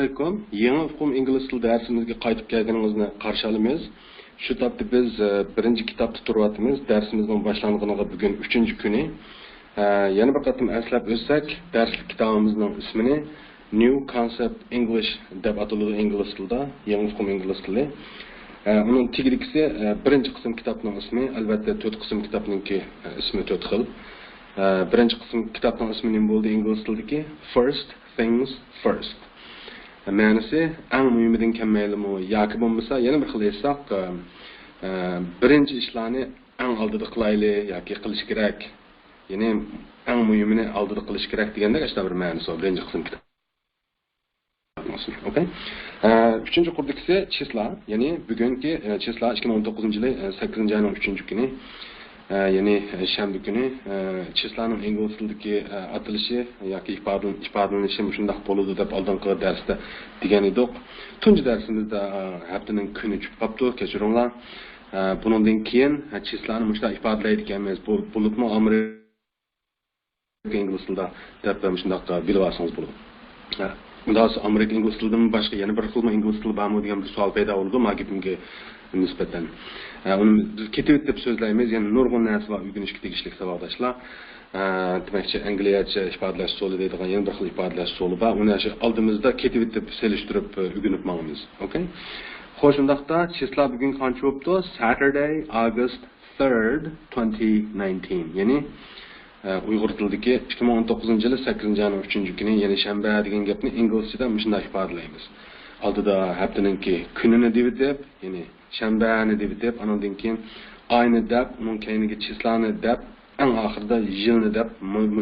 Assalamualaikum. Yeni Uqum ingliz tili darsimizga qaytib kelganingizni qarshi olamiz. Shu topda biz birinchi kitobda turyapmiz. Darsimizning boshlanganiga bugun 3-kuni. Yana bir qatim eslab o'tsak, darslik kitobimizning ismini New Concept English deb ataladi ingliz tilida, Yeni Uqum ingliz tili. Uning teglikisi birinchi qism kitobning ismi, albatta 4 qism kitobningki ismi 4 xil. Birinchi qism kitobning ismi nima bo'ldi ingliz tilidagi? First Things First. Ma'nosi eng muhimidan kelmaylimi yoki bo'lmasa yana bir xil aytsak, birinchi ishlarni eng oldida qilayli yoki qilish kerak. Ya'ni eng muhimini oldida qilish kerak deganda ashta bir ma'nosi bor birinchi qism kitob. Okay? Üçüncü kurdakisi числа, yani bugünkü числа 2019 yılı 8 ayının 3. günü. Yani şembe günü числаның ingliz tilidagi atılışı yoki ifodalanışı shunday bo'ladi deb oldingi darsda degan edik. Tunji darsimizda haftaning kuni chiqib qopti, kechiringlar. Bundan keyin числаны shunday ifodalaydiganmiz. Bo'libmi Amerika ingliz tilida deb shunday bilib olsangiz bo'ladi. Bundan Amerika ingliz tilidan boshqa yana bir xilmi ingliz tili bormi degan bir savol paydo bo'ldi magibimga nisbatan. Uni biz ketib deb so'zlaymiz, ya'ni nurg'un narsa va o'rganishga tegishli savodashlar. Demakchi angliyacha ifodalash usul deydigan yana bir xil ifodalash usuli bor. Uni shu oldimizda ketib deb selishtirib o'rganib maqamiz. Okay? Xo'sh, undaqda числа bugun qancha bo'libdi? Saturday, August 3rd, 2019. Ya'ni Uyg'ur tilidagi 2019 yili 8 ayning 3 kuni, ya'ni shanba degan gapni inglizchada shunday ifodalaymiz. Oldida haftaningki kunini deb, ya'ni shanbani deb, andan keyin oyni deb, uning keyingi числаны deb, eng oxirida yilni deb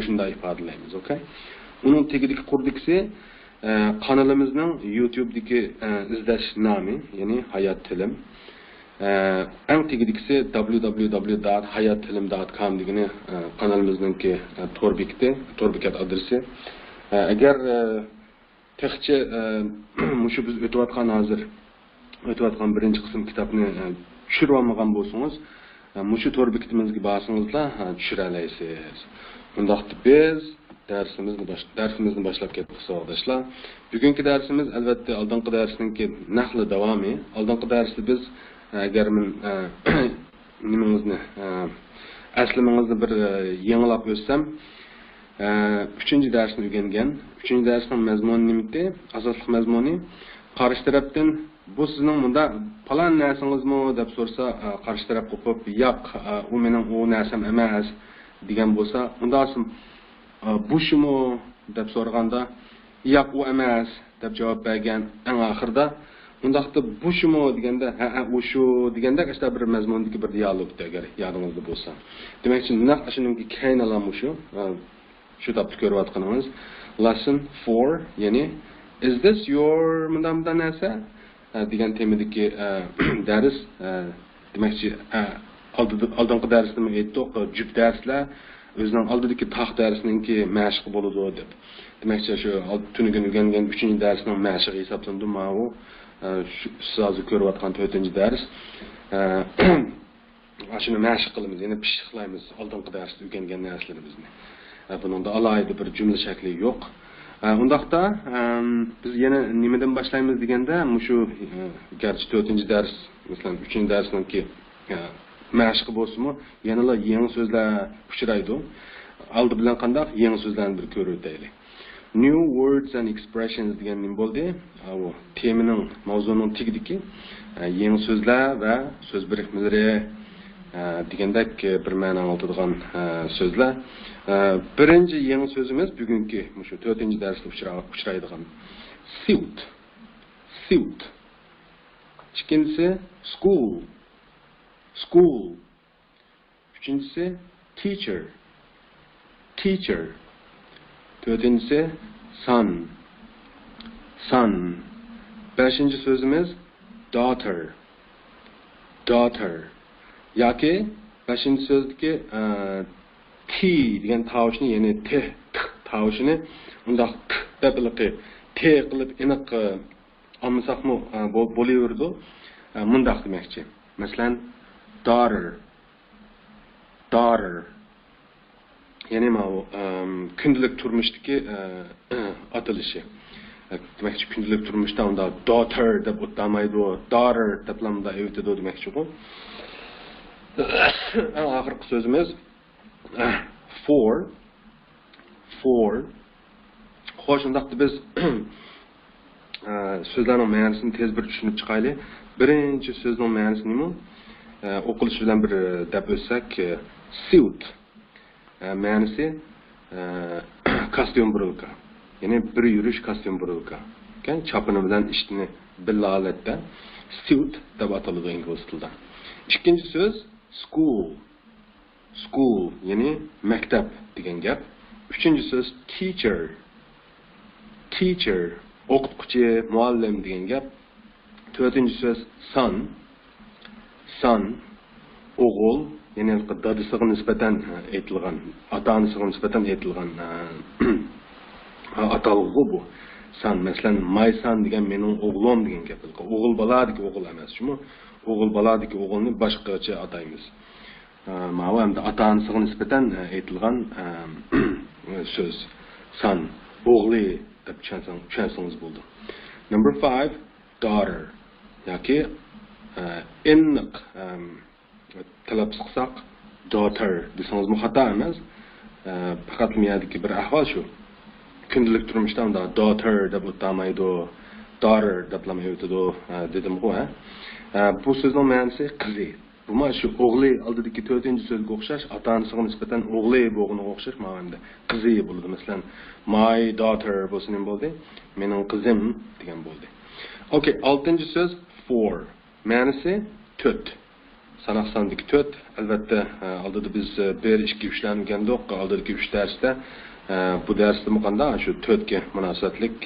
shunday ifodalaymiz, okay? Uning tegidagi qurdikisi kanalimizning YouTube'dagi izlash nomi, ya'ni Hayot Tilim. Eng tegidikisi www.hayottilim.com degan kanalimizninki torbikat adresi. Agar textchi mushu biz o'tayotgan birinchi qism kitobni tushirib olmagan bo'lsangiz, mushu torbikitimizga borsangizlar tushira olasiz. Undaqda biz darsimizni boshlab ketdik savodashlar. Bugungi darsimiz albatta oldingi darsninki naqli davomi. Oldingi darsda biz agar men nimangizni aslimingizni bir yangilab o'tsam, 3-darsni o'rgangan. 3-darsning mazmuni nima edi? Asosli mazmuni qarshi tarafdan bu sizning bunda falan narsangizmi deb so'rsa, qarshi taraf qo'pib, yo'q, u mening u narsam emas degan bo'lsa, unda bu shumi deb so'raganda, yo'q, u emas deb javob bergan. Eng oxirida undaqda bu shumi deganda, ha u shu deganda qashta bir mazmundagi bir dialogda agar yodingizda bo'lsa. Demakchi, naq shuningki kaynalam shu topda ko'rayotganingiz lesson 4, ya'ni is this your mundamda narsa degan temadagi dars. Demakchi, oldingi darsda men aytdik, jup darslar o'zining oldidagi taq darsininki mashq bo'ladi deb. Demakchi, shu tuniga o'rgangan 3-darsning mashq hisoblanadi. Mana siz hozir ko'rayotgan 4-dars. Shuni mashq qilamiz, ya'ni pishqlaymiz oldingi darsda o'rgangan narsalarimizni. Buningda alohida bir jumla shakli yo'q. Undaqda biz yana nimadan boshlaymiz deganda, shu garchi 4-dars, masalan 3-darsninki mashqi bo'lsa-mu, yanala yangi so'zlar uchraydi. Oldi bilan qanday yangi so'zlarni bir ko'rib o'taylik. New words and expressions degan nima bo'ldi? Bu temaning, mavzuning tegidiki yangi so'zlar va so'z birikmalari degandek bir ma'no oladigan so'zlar. Birinchi yangi so'zimiz bugungi shu 4-darsda uchraydigan suit. Suit. Ikkinchisi school. School. Üçüncüsü teacher. Teacher. Dördüncüsü son. Son. Beşinci sözümüz daughter. Daughter. Yoki beşinci sözdeki t degan tovushni, ya'ni t tovushini undaq dabiliqi t qilib aniq olmasaqmi bo'laverdi. Mundaq demakchi. Masalan, daughter. Daughter. Ya'ni kundalik turmushdagi atilishi. Demek ki gündelik turmuşda onda daughter deb o'tlamaydi, daughter deb lamda evitedi demekçi bu. En ahırkı sözümüz for. Xoş, undaqda biz sözlerin ma'nosini tez bir tushunib chiqaylik. Birinchi so'zning ma'nosi nima? O'qilish bilan bir deb o'tsak, suit. Ma'nosi kostyum burulka. Ya'ni bir yurish kostyum burulka. Chapini bilan ishni billa holatda suit deb ataladi ingliz tilida. Ikkinchi so'z school, ya'ni maktab degan gap. Uchinchi so'z teacher, o'qituvchi, muallim degan gap. To'rtinchi so'z son, o'g'il, ya'ni dadasiga nisbatan aytilgan, ota-onasiga nisbatan aytilgan atalg'u bu. Son, masalan, my son degan mening o'g'lim degan gap. O'g'il boladiki o'g'il emas, shumi? O'g'il boladiki o'g'ilni boshqacha ataymiz. Mana endi ota-onasiga nisbatan aytilgan so'z. Son, o'g'li deb tushunsangiz bo'ldi. Number 5, daughter. Yoki aniq talab qilsak daughter desangiz xato emas. Faqat miyadagi bir ahvol shu. Kundelik turmushda unda daughter deb o'tamaydi, daughter deb lamaydi dedim-ku, ha. Bu so'zning ma'nosi qizi. Bu mana shu o'g'li oldidagi 4-so'zga o'xshash, ota-onasiga nisbatan o'g'li bo'lganiga o'xshash ma'noda qizi bo'ladi. Masalan, my daughter bo'lsa nima bo'ldi? Mening qizim degan bo'ldi. Okay, 6-so'z for. Ma'nosi 4. Sanoq sondagi 4. Albatta, oldida biz 1-2-3 larni o'rgandik. Oldidagi 3 darsda bu darsda qanday shu 4 ga munosabatlik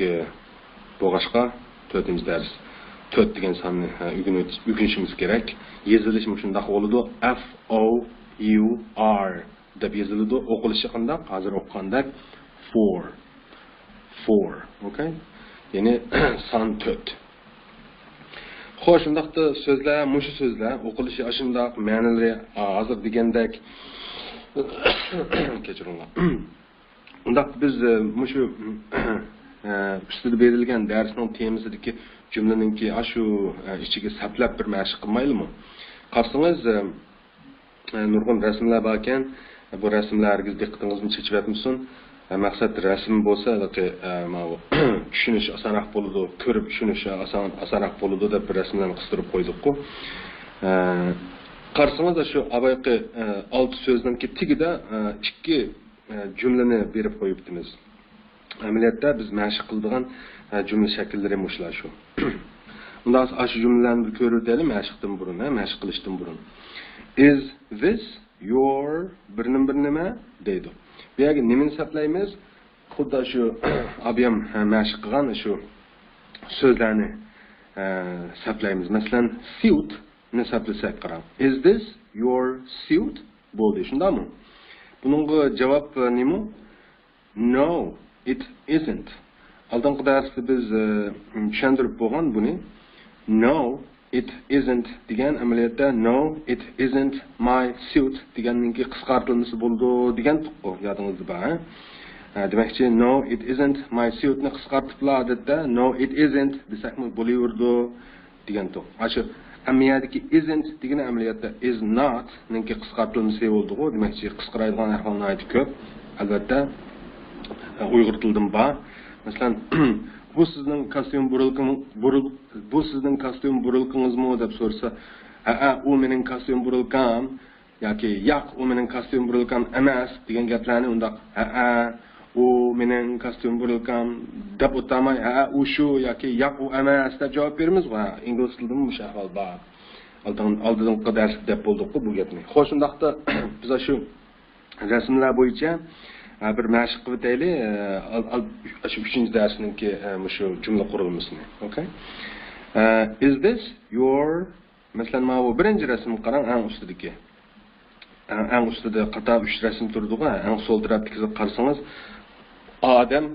bo'lg'ashqa 4-dars. 4 degan sonni o'rganishimiz kerak. Yezilishi shunday bo'ladi. F O U R deb yeziladi. O'qilishi qanday? Hozir o'qigandek 4. Okay? Ya'ni son 4. Xo'sh, shundaqda so'zlar, mushu so'zlar o'qilishi ashundaq ma'nolari hozir degandek kechiringlar. Undaq biz mushu ustida berilgan darsning temasidagi jumlaninki shu ichiga saplab bir mashq qilmaylimi? Qarsangiz, nurg'un rasmlar bor ekan. Bu rasmlarga diqqatingizni chekib yotmisin. Maqsad rasm bo'lsa, tushunish osonroq bo'ladi, ko'rib tushunish osonroq bo'ladi deb rasmlarni qistirib qo'ydik-ku. Qarsangiz, shu abayqi 6 so'zning tagida 2 jumlani berib qo'yibdimiz. Amaliyotda biz mashq qiladigan jumla shakllari mushlar shu. Undan shu jumlalarni ko'rib o'taylik mashqdan burun, mashq qilishdan burun. Is this your bir nima deydi. Bu yerga nimani saqlaymiz? Xuddi shu abiyam mashq qilgan shu so'zlarni saqlaymiz. Masalan, suit ni saqlasak qarang. Is this your suit? Bo'ldi, shundaymi? Buning javob nima? No, it isn't. Oldingi darsda biz tushuntirib bo'lgan buni. No, it isn't degan amaliyotda no, it isn't my suit deganninki qisqartirilmasi bo'ldi degan tuqqu yodingizda bor. Demakchi no, it isn't my suit ni qisqartiriblar odatda no, it isn't desakmi bo'laverdi degan tuq. Shu amaliyotdagi isn't degan amaliyotda is not ninki qisqartirilmasi bo'ldi-ku. Demakchi qisqaradigan ahvollar ko'p. Albatta Uyg'ur tilidan bor. Masalan, bu sizning kostyum burulkingizmi deb so'rasa, u mening kostyum burulkam yoki yo'q, u mening kostyum burulkam emas degan gaplarni unda u mening kostyum burulkam deb o'tamay, u shu yoki yo'q, u emas deb javob beramiz va ingliz tilida bu ahvol bor. Oldingi dars deb bo'ldik-ku bu gapni. Xo'sh, undaqda biz shu rasmlar bo'yicha bir mashq qilib o'taylik. Shu 3-darsninki shu jumla qurilmasini. Okay? Is this your, masalan, mana bu birinchi rasmni qarang, eng ustidagi. Eng ustida qator 3 rasm turdi-ku, eng so'l tarafdagi qarasangiz, odam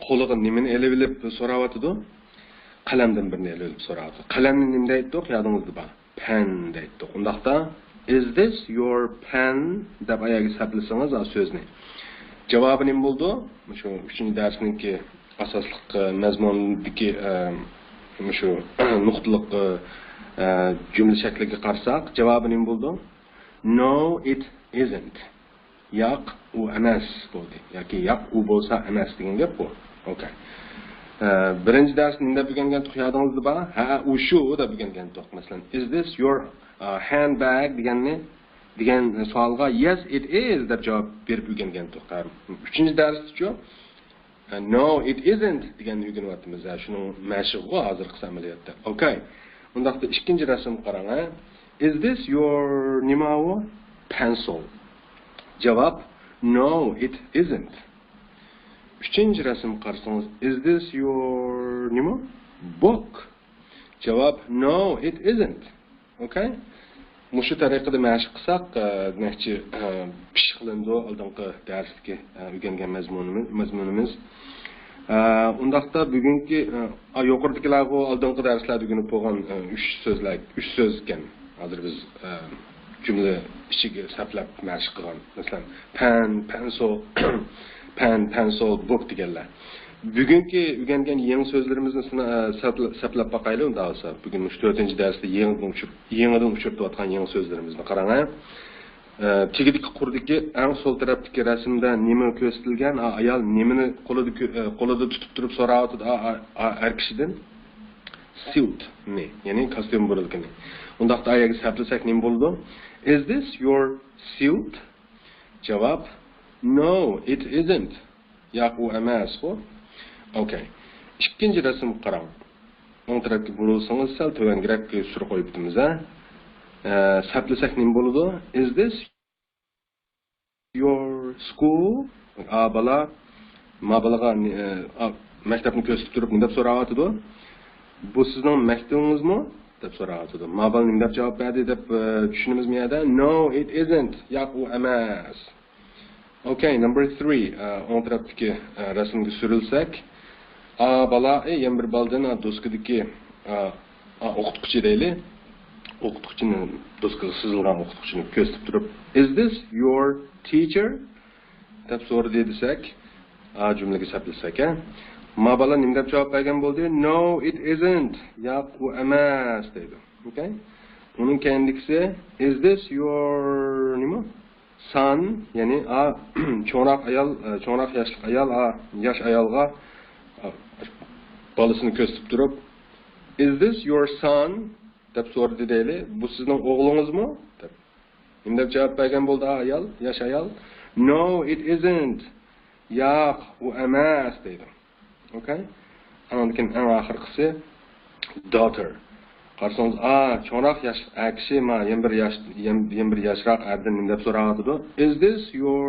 qo'liga nimani elib so'rayotdi? Qalamdan birini elib so'rayotdi. Qalamni nima deydi? Yodingizda bor. Pen deydi. Undaqda is this your pen deb ayaga saplasangiz so'zni. Javobi nima bo'ldi? Shu 3-darsninki asosliq mazmundagi shu nuqtaliq jumla shakliga qarasak, javobi nima bo'ldi? No, it isn't. Yo'q, u emas bo'ldi. Yoki yo'q, u bo'lsa emas degan gap bu. Okay. Birinchi dars nima degan tuyadingizda bor? Ha, u shu deb degan to'q. Masalan, is this your handbag degan savolga yes it is deb javob berib o'rgangan to'q. Uchinchi darsda no it isn't degan o'rganyapmiz. Shuni mashg'u hozirgi amaliyotda. Okay. Undaqda ikkinchi rasm qarang. Is this your nimawo pencil? Javob no it isn't. Üçüncü resim qarsangiz, is this your nima? Book? Javob no it isn't. Okay? Mushu tariqada mashq qilsak, demakchi pishqilindi oldingi darsga o'rgangan mazmunimiz. Undaqda bugungi yuqoridagilarga oldingi darslarda o'rganib bo'lgan 3 so'z ekan. Hozir biz jumla ichiga saplab mashq qilgan. Masalan, pen, pencil, pen, pencil, book deganlar. Bugungi o'rgangan yangi so'zlarimizni saplab boqaylik unda olsa. Bugun 4-darsda yangidan uchirtayotgan yangi so'zlarimizni qarang. Tegidagi qurdagi eng so'l tarafdagi rasmda nima ko'rsatilgan? Ayol nimani qo'lida tutib turib so'rayotdi er kishidan? Suit ne? Ya'ni kostyum bo'larkan. Undaqda ayaga saplasak nima bo'ldi? Is this your suit? Javob no, it isn't. Yo'q, u emas bu. Okay. İkinci resim qarang. O'ng tarafga burilsangiz sal tovangiroq sur qo'yib bitamiz, ha. Saplasak nima bo'ladi? Is this your school? Bala balaga maktabni ko'rsatib turib nima deb so'rayotdi? Bu sizning maktabingizmi? deb so'rayotdi. Bala nima deb javob berdi deb tushunimizmi yerda? No, it isn't. Yo'q, u emas. Okay, number 3. O'ng tarafdagi rasmga surilsak, bala yana bir baldan doskadagi o'qituvchi deylik. O'qituvchini doskaga sızılgan o'qituvchini ko'rsatib turib, is this your teacher? deb so'radi desak, jumlaga saplasak, bala nima deb javob bergan bo'ldi? No, it isn't. Yo'q, u emas dedi. Okay? Uning keyingisi, is this your nima? Son, ya'ni cho'naq yosh ayolga bolasini ko'rsatib turib, is this your son? deb so'radi deylik. Bu sizning o'g'lingizmi? deb. Nima deb javob bergan bo'ldi yosh ayol? No, it isn't. Yo'q, u emas dedi. Okay? Anonkin eng oxirgisi daughter. Qarsangiz, cho'naq yosh kishi yana bir yoshroq erdan nima deb so'rayotdi? Is this your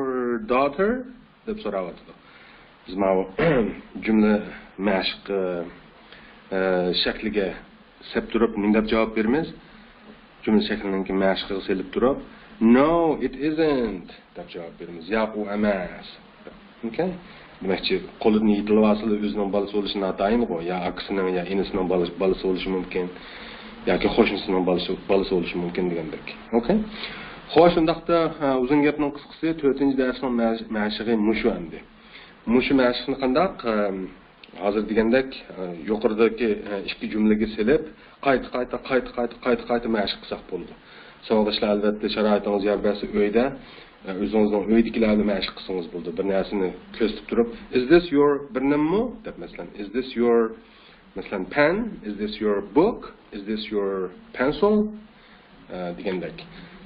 daughter? deb so'rayotdi. Biz mana jumla mashq shakliga sep turib nima deb javob beramiz? Jumla shaklining mashqiga selib turib, no, it isn't deb javob beramiz. Yo'q, u emas. Okay? Demakchi, qo'lini yetilib olsa o'zining bolasi bo'lishi notayin bu, yo akasining yo inisining bolasi bo'lishi mumkin, yoki qo'shnisining bolasi bo'lishi mumkin degandek. Okay? Xo'sh, undaqda uzun gapning qisqasi 4-darsning mashqi mushu endi. Mushu mashqni qandaq hozir degandek yuqoridagi ikki jumlaga selib qayta mashq qilsak bo'ladi. Savg'ishlar albatta sharoitingiz yor bersa uyda o'zingizning uydagilarni mashq qilsangiz bo'ladi. Bir narsani ko'rsatib turib, is this your bir nima deb masalan, is this your masalan pen, is this your book, is this your pencil degandek.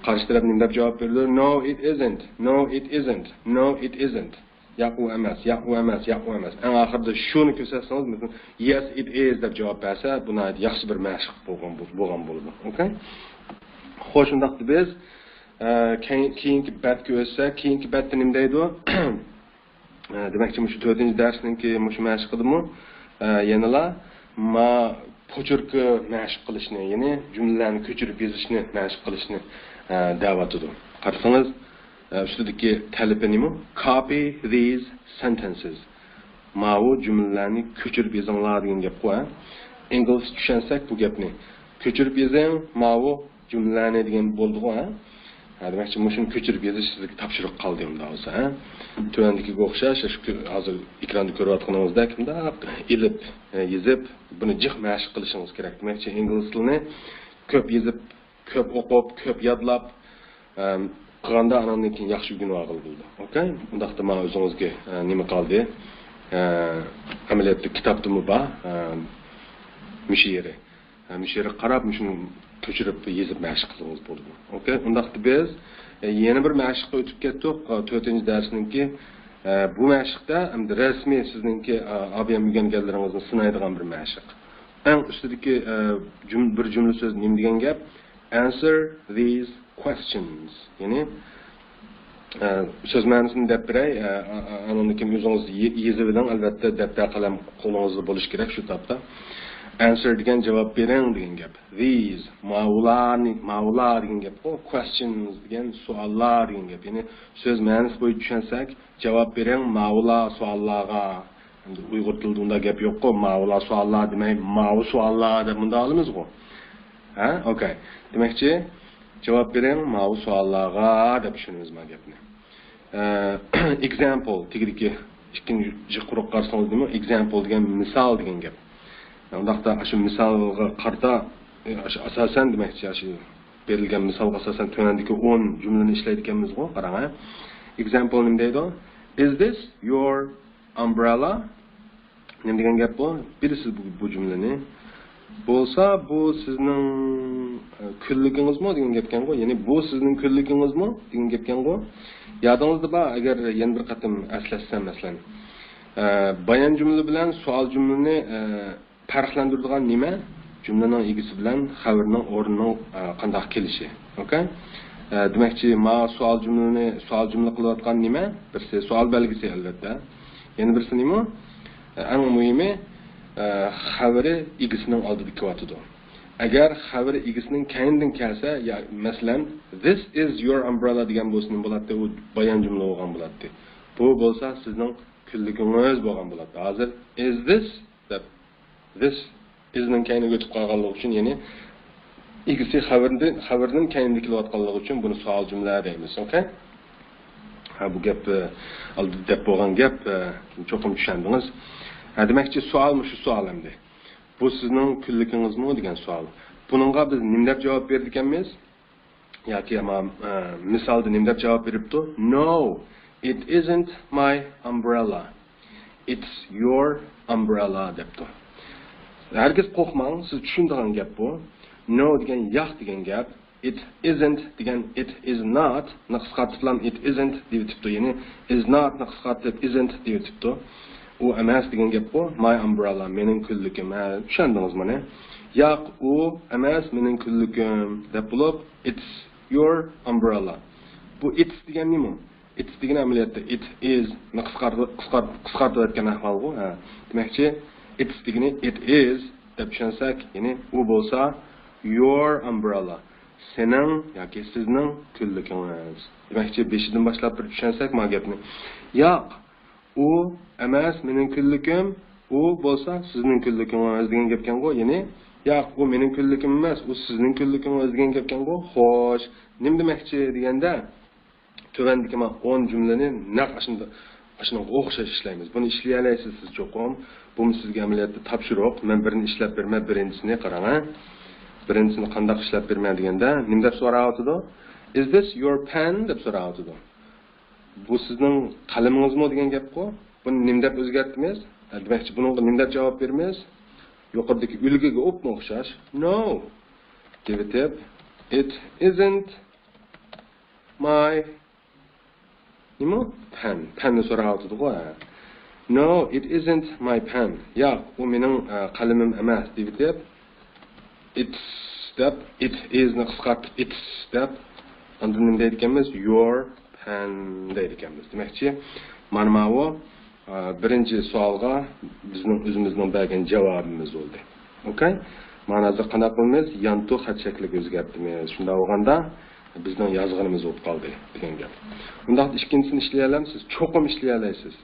Qarshi taraf nima deb javob berdi? No, it isn't. No, it isn't. No, it isn't. Yo'q, u emas, yo'q, u emas, yo'q, u emas. Eng oxirida shuni ko'rsatsangiz, masalan, yes, it is deb javob bersa, buni yaxshi bir mashq bo'lgan bo'ladi. Okay? Xo'sh, undaqda biz keyingi batga o'tsak, keyingi batda nima deydi? Demakchi, shu 4-darsningki shu mashq qildimi? Yanala pochurka mashq qilishni, ya'ni jumlalarni ko'chirib yozishni mashq qilishni da'vat etdi. Qarasangiz, ustidagi talabi nima? Copy these sentences. Ma'u jumlalarni ko'chirib yozinglar degan gap qo'y. Ingliz tushunsak bu gapni. Ko'chirib yozing, ma'u jumlalarni degan bo'ldi-ku, Demakchi, shuni ko'chirib yezish sizga topshiriq qoldi unda bo'lsa, ha? Tuvandikiga o'xshash, hozir ekranda ko'rayotganingizdek, bundoq ilib, yezib, buni jiq mashq qilishingiz kerak. Demakchi, ingliz tilini ko'p yezib, ko'p o'qib, ko'p yodlab, qilganda anandan keyin yaxshi o'rganib olg'il bo'ldi. Okay? Undaqda mana o'zingizga nima qoldi? Amaliyotda kitobdimi bor? Mishiri. Mishiri qarab, shuni ko'chirib yezib mashq qilsangiz bo'ladi. Okay? Undaqda biz yana bir mashqqa o'tib ketdik. 4-darsningki bu mashqda endi rasmiy sizningki ob'em o'rganganlaringizni sinaydigan bir mashq. Eng ustidagi bir jumla so'z nima degan gap? Answer these questions. Ya'ni söz ma'nosini deb beray, anonni kim o'zingiz yezib bilan albatta daftar qalam qo'lingizda bo'lish kerak shu topda. Answer degan javob bering degan gap. These ma'ular degan gap. Questions degan savollar degan gap. Ya'ni so'z ma'nosi bo'yicha tushunsak, javob bering ma'ular savollarga. Endi Uyg'ur tilida unda gap yo'q-ku, ma'ular savollar demay, ma'u savollar deb bunda olamiz-ku. Ha? Okay. Demakchi, javob bering ma'u savollarga deb tushunamiz bu gapni. Example tigidagi ikkinchi quruq qarsangiz nima? Example degan misol degan gap. Undaqda shu misolga qarta asosan demakchi, shu berilgan misolga asosan tuandagi 10 jumlani ishlaydiganmiz-ku, qarang. Example nima deydi? Is this your umbrella? Nima degan gap bu? Bilasiz bu jumlani? Bo'lsa, bu sizning kunligingizmi degan gapkan-ku. Ya'ni bu sizning kunligingizmi degan gapkan-ku. Yodingizda bor, agar yana bir qatim eslatsam masalan. Bayon jumla bilan savol jumlani farqlantiradigan nima? Jumlaning egasi bilan xabarning o'rnining qanday kelishi. Okay? Demakchi, ma savol jumla qilayotgan nima? Birsi savol belgisi albatta. Yana birsi nima? Eng muhimi xabari egasining oldida kelyotdi. Agar xabari egasining kaynidan kelsa, ya masalan, this is your umbrella degan bo'lsa nima bo'ladi? U bayon jumla bo'lgan bo'ladi. Bu bo'lsa sizning kunligingiz bo'lgan bo'ladi. Hozir is this deb this isning kayniga o'tib qolganligi uchun, ya'ni egasi xabardan kayniga kelayotganligi uchun buni savol jumla deymiz, okay? Ha, bu gap oldida deb bo'lgan gap, cho'qim tushundingiz. Demakchi, savolmi shu savol endi. Bu sizning kunligingizmi degan savol. Buningga biz nima deb javob berdik ekanmiz? Yoki misolda nima deb javob beribdi? No, it isn't my umbrella. It's your umbrella debdi. Herkes qo'rqmang, siz tushunadigan gap bu. No degan yo'q degan gap, it isn't degan it is not, naqsqatib bilan it isn't deyibdi. Ya'ni is not naqsqatib isn't deyibdi. U emas degan gap bu. My umbrella, mening kunligim. Tushundingizmi mana? Yo'q, u emas, mening kunligim deb bo'lib, it's your umbrella. Bu it's degan nima? It's degan amaliyotda it is qisqartirib aytgan ahvol bu. Demakchi, it's degani it is deb tushunsak, ya'ni u bo'lsa your umbrella. Sening yoki sizning kunligingiz. Demakchi, 5dan boshlab bir tushunsak ma gapni. Yo'q, u emas mening kunligim, u bo'lsa sizning kunligingiz degan gapkan-ku. Ya'ni yo'q, u mening kunligim emas, u sizning kunligingiz degan gapkan-ku. Xo'sh, nima demakchi deganda tuvandagi 10 jumlani naq ashunga o'xshash ishlaymiz. Buni ishlay olasiz siz cho'qim. Bu sizga amaliyotda topshiriq. Men birini ishlab berma, birinchisini qarang. Birinchisini qanday ishlab berma deganda nima deb so'rayotdi? Is this your pen deb so'rayotdi. Bu sizning qalamingizmi degan gap-ku. Buni nima deb o'zgartimiz? Demakchi, bunga nima deb javob beramiz? Yuqoridagi ulgiga o'xshash. No. Give it up. It isn't my nima? Pen. Penni so'rayotdi-ku. No, it isn't my pen. Yo'q, u mening qalamim emas deb. It's step, it is naqsqat, it's step. Undan nima deyotganmiz? Your pen deyotganmiz. Demakchi, mana bu birinchi savolga bizning o'zimizning bergan javobimiz bo'ldi. Okay? Mana hozir qanday qilamiz? Yantu xat shakliga o'zgartimiz. Shunda bo'lganda bizning yozganimiz bo'lib qoldi degan gap. Undaqda ikkinchisini ishlay olasiz, cho'qim ishlay olasiz.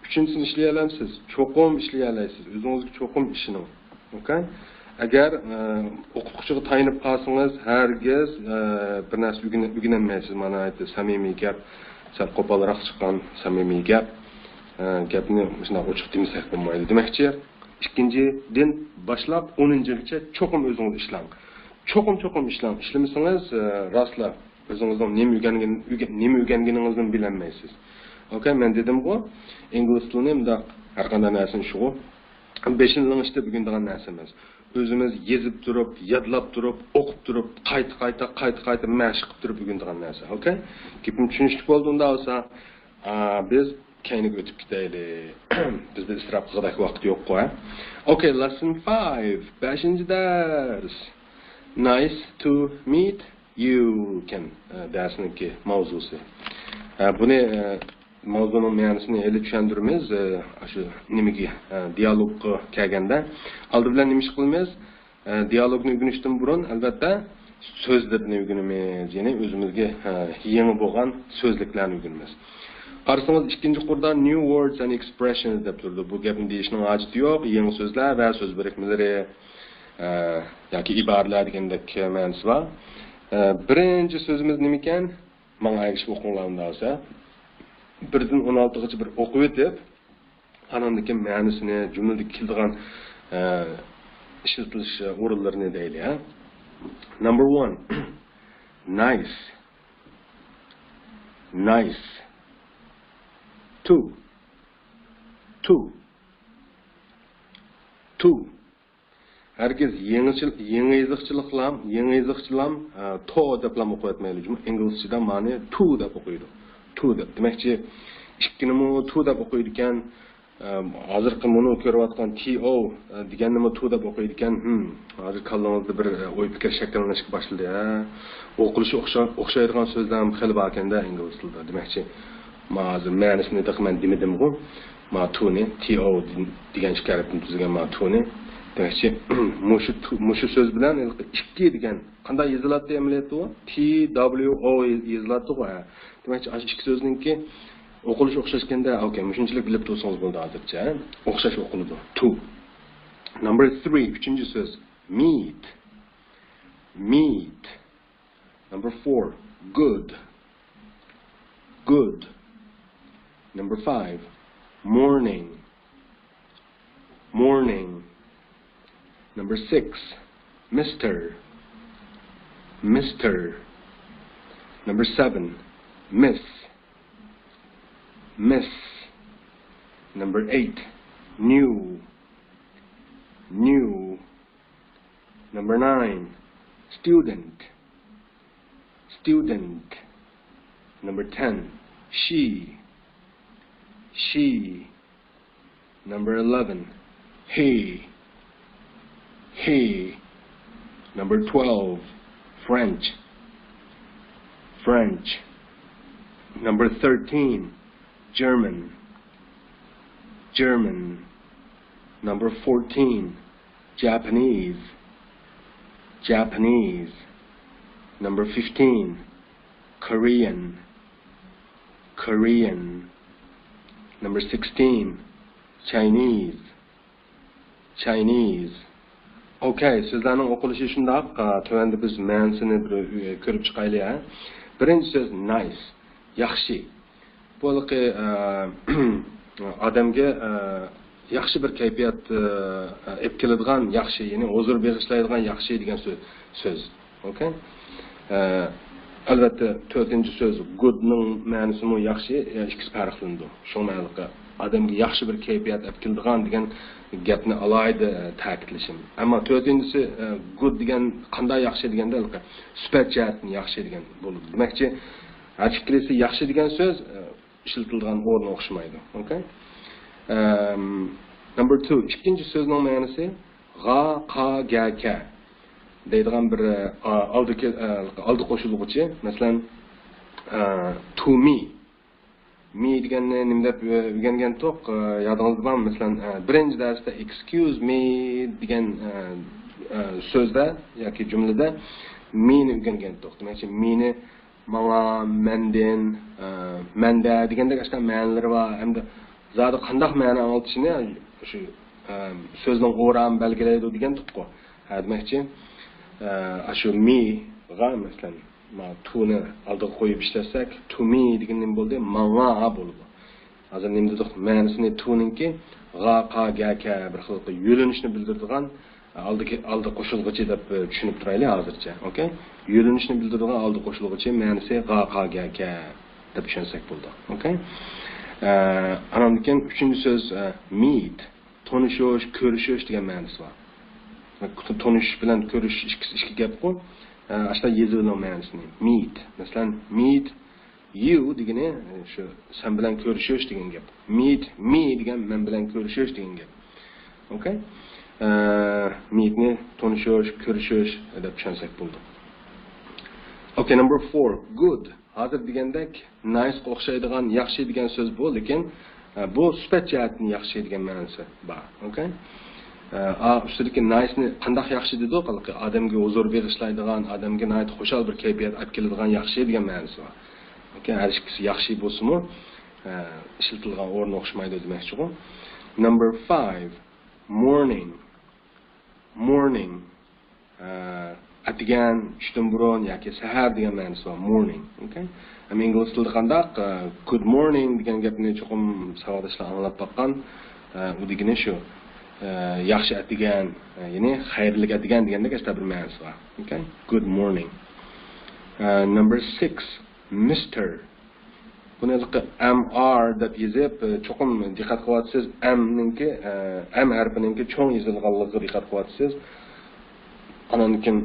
Uchinchisini ishlay olasiz, cho'qim ishlay olasiz. O'zingizga cho'qim ishining. Okay? agar o'qituvchiga tayinib qolsangiz, hargiz bir narsa o'rganolmaysiz. Mana aytdi, samimiy gap, sal qo'polroq chiqqan samimiy gap. Gapni shunday ochiq demasak bo'lmaydi. Demakchi, ikkinchidan boshlab 10-gacha cho'qim o'zingiz ishlang. Cho'qim ishlang. Ishlamasangiz, rostla o'zingizning nima o'rganganingizni bilolmaysiz. Okay, men dedim-ku, ingliz tilini bundoq har qanday narsani shu 5-yillikda bugun degan narsa emas. O'zimiz yezib turib, yodlab turib, o'qib turib, qayta mashq qilib turib bugun degan narsa. Okay? Gapim tushunishli bo'ldi unda olsa, biz keyinga o'tib ketaylik. Bizda isrof qiladigan vaqt yo'q-ku. Okay, lesson 5. 5-dars. Nice to meet you can darsniki mavzusi. Buni mavzuning ma'nosini ele tushuntiramiz. Shu nimaga dialogga kelganda oldi bilan nima ish qilamiz? Dialogni o'rganishdan burun albatta so'zlarni o'rganamiz. Ya'ni o'zimizga yangi bo'lgan so'zliklarni o'rganamiz. Qarasangiz ikkinchi qurda new words and expressions deb turdi. Bu gapni deyishning hojati yo'q. Yangi so'zlar va so'z birikmalari yoki iboralar degandek ma'nosi bor. Birinchi so'zimiz nima ekan? Menga aytishib o'qinglarni olsa, 1dan 16gacha bir o'qib o'tib, anandagi ma'nosini, jumlada keladigan ishlatilish o'rinlarini deylik. Number 1. Nice. Nice. 2. Herkes yeni yazıqçılam to deb lam o'qib o'tmaydi. Inglizchada ma'ni to deb o'qiydi. To deb. Demakchi, ikkini to deb o'qiydi ekan, hozirgi buni ko'rayotgan to deganni to deb o'qiydi ekan. Hozir kallangizda bir o'y fikr shakllanishga boshladi. O'qilishi o'xshaydigan so'zlar ham xil bor ekanda ingliz tilida. Demakchi, hozir ma'nosini taqman demadimmi? Ma to'ni to degan shikaratni tuzgan ma to'ni. Demakchi, mushu so'z bilan ikki degan qanday yoziladi amaliyotda u? T W O yoziladi-ku. Demakchi, ikki so'zningki o'qilishi o'xshashganda, okay, shunchalik bilib tursangiz bo'ldi hozircha. O'xshash o'qiladi. To. Number 3, uchinchi so'z. Meet. Meet. Number 4, good. Good. Number 5, morning. Morning. Number 6, Mr. Mr. Number 7, Miss. Miss. Number 8, new. New. Number 9, student. Student. Number 10, she. She. Number 11, he. He. Number 12, French. French. Number 13, German. German. Number 14, Japanese. Japanese. Number 15, Korean. Korean. Number 16, Chinese. Chinese. Okay, sizlarning o'qilishi shundoq. Tuvanda biz ma'nosini ko'rib chiqaylik. Birinchi so'z nice, yaxshi. Bu odamga yaxshi bir kayfiyat olib keladigan yaxshi, ya'ni huzur bag'ishlaydigan yaxshi degan so'z. Okay? Albatta, to'rtinchi so'z goodning ma'nosi mu yaxshi, ikkisi farqlandi. Shu ma'noda odamga yaxshi bir kayfiyat olib keladigan degan gapni alayda ta'kidlashim. Ammo to'rtinchisi good degan qanday yaxshi deganda sifat jihatdan yaxshi degan bo'ladi. Demakchi, haqiqatda yaxshi degan so'z ishlatilgan o'rin o'xshamaydi. Okay? Number 2, ikkinchi so'zning ma'nosi g'a, qa, ga, ka deydigan bir oldi qo'shiluvchi. Masalan, to me. Me deganni nima deb o'rgangan to'q yodingizda bormi? Masalan, birinchi darsda excuse me degan so'zda yoki jumlada meni o'rgangan to'q. Demakchi, meni menga, mendan, menda degandek boshqa ma'nolari bor. Hamda zodi qanday ma'no olishini shu so'zning o'ram belgilaydi degan to'q. demakchi shu me'ga masalan to'ni oldiga qo'yib ishlasak to me degan nima bo'ldi manga bo'ldi hozir nima dedik ma'nosini to'ninki g'a qa ga ka bir xil yo'linishni bildiradigan oldi qo'shilg'ichi deb tushunib turaylik hozircha okay yo'linishni bildiradigan oldi qo'shilg'ichi ma'nosi g'a qa ga ka deb tushunsak bo'ldi okay andan keyin uchinchi so'z meet tanishish ko'rishish degan ma'nosi bor tanishish bilan ko'rishish ikki gap-ku ashta yezilgan ma'nosini meet masalan meet you degani shu sen bilan ko'rishish degan gap meet me degan men bilan ko'rishish degan gap okay meetni tanishish ko'rishish deb tushunsak bo'ldi okay number 4 good hozir degandek nice o'xshaydigan yaxshi degan so'z bu lekin bu sifat jihatdan yaxshi degan ma'nosi bor okay ustidagi nice'ni qanday yaxshi dedi odamga huzur bag'ishlaydigan odamga xushal bir kayfiyat olib keladigan yaxshi degan ma'nosi bor okay har ikkisi yaxshi bo'lsa-mu ishlatilgan o'rin o'xshamaydi demoqchi-ku number 5 morning atigan tushdan burun yoki sahar degan ma'nosi bor morning okay ingliz tilida qandaq good morning degan gapni cho'qim savodashlar anglab boqqan u degani shu yaxshi atigan ya'ni xayrli atigan degandek ashta bir ma'nosi bor okay good morning number 6 Mr. Buni mr deb yozib cho'qim diqqat qilyapsiz m harfininki cho'ng yozilganligiga diqqat qilyapsiz anan keyin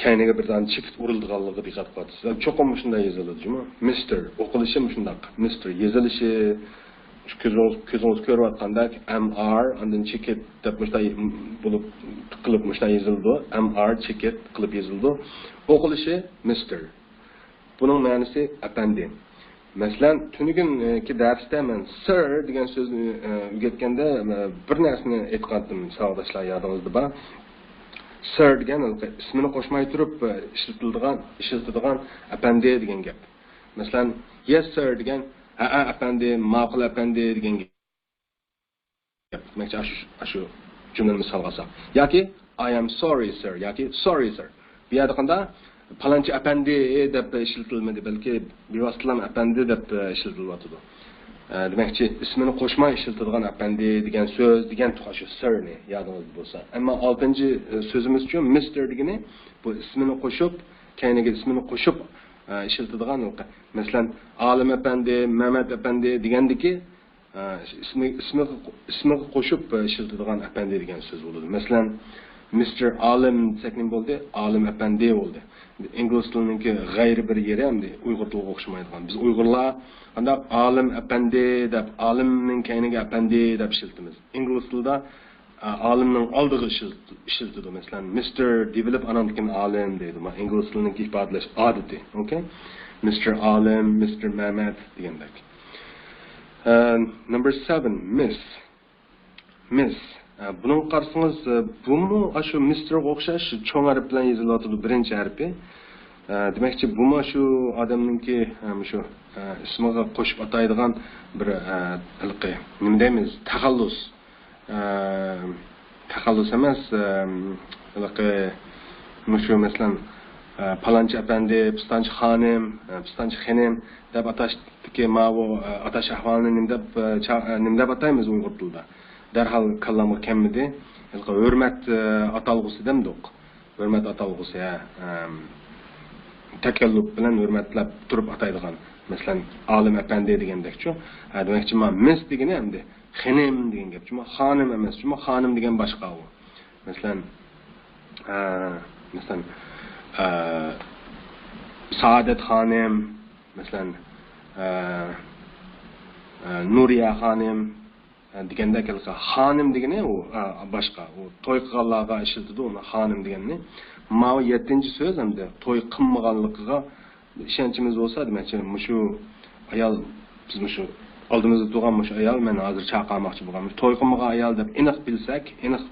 kayniga birdan chekit urilganligiga diqqat qilyapsiz cho'qim shunday yoziladi Mr. o'qilishi shunday Mr. yozilishi ko'zingiz ko'rayotgandek mr undan chekit deb shunday bo'lib qilib shunday yozildi mr chekit qilib yozildi o'qilishi Mr. Bunun ma'nosi apandi. Masalan, tunugunki darsda men sir degan so'zni o'rgatganda bir narsani aytgandim, savodashlar yodingizda bor. Sir degan ismini qo'shmay turib ishlatiladigan apandi degan gap. Masalan, yes sir degan apandi, ma'qul apandi degan gap. Demak, shu jumlani misol olsak. Yoki I am sorry sir yoki sorry sir. Bu yerda qanday Palanchi apandi deb ishlatilmadi, balki bevositalan apandi deb ishlatilyapti. Demakchi, ismini qo'shmay ishlatilgan apandi degan so'z degan shu sirni yodingizda bo'lsa. Ammo 6-so'zimiz uchun Mr. degani bu ismini qo'shib, kayniga ismini qo'shib ishlatilgan. Masalan, Olim apandi, Mehmet apandi degandiki ismi qo'shib ishlatilgan apandi degan so'z bo'ladi. Masalan, Mr. Alim desak bo'ldi, Alim apandi bo'ldi. İngliz tilininki g'ayri bir yeri hamda Uyg'ur tiliga o'xshamaydigan. Biz Uyg'urlar qanday Alim apandi deb, Alimning kayniga apandi deb ishlatamiz. Ingliz tilida Alimning oldiga ishlatadi. Masalan, Mr. develop anamkin Alim deydi. Ma Ingliz tilininki ifodalash odati, okay? Mr. Alim, Mr. Mehmet degandek. Number 7, Miss. Bunun qarsangiz, bu shu Mr.ga o'xshash cho'ng harf bilan yozilyapti birinchi harfi. Demakchi, bu shu odamningki shu ismiga qo'shib ataydigan bir tilqi. Nima deymiz? Taxallus emas, tilqi shu masalan Palanchi apandi, Pistanchi xonim, Pistanchi xonim deb atashdiki, bu atash ahvolini nima deb ataymiz Uyg'ur tilida. Derhal kallamı kemmidi. Hürmet atalgısı demdik. Hürmet atalgısı ya. Tekellüp bilen hürmetlep durup ataydıgan. Mesela alim efendi degendek şu. Demek ki mis degeni emdi. Xenim degen gap. Çünkü hanım emas. Çünkü hanım degen başka o. Mesela Saadet hanım. Mesela Nuriye hanım. Deganda kelsa xonim degani u boshqa u to'y qilganlarga ishlatadi uni xonim deganni. Ma 7-so'z hamda to'y qilmaganligiga ishonchimiz bo'lsa, demakchi, shu ayol biz shu oldimizda turgan shu ayol men hozir chaqirmoqchi bo'lganmiz. To'y qilmagan ayol deb aniq bilsak, aniq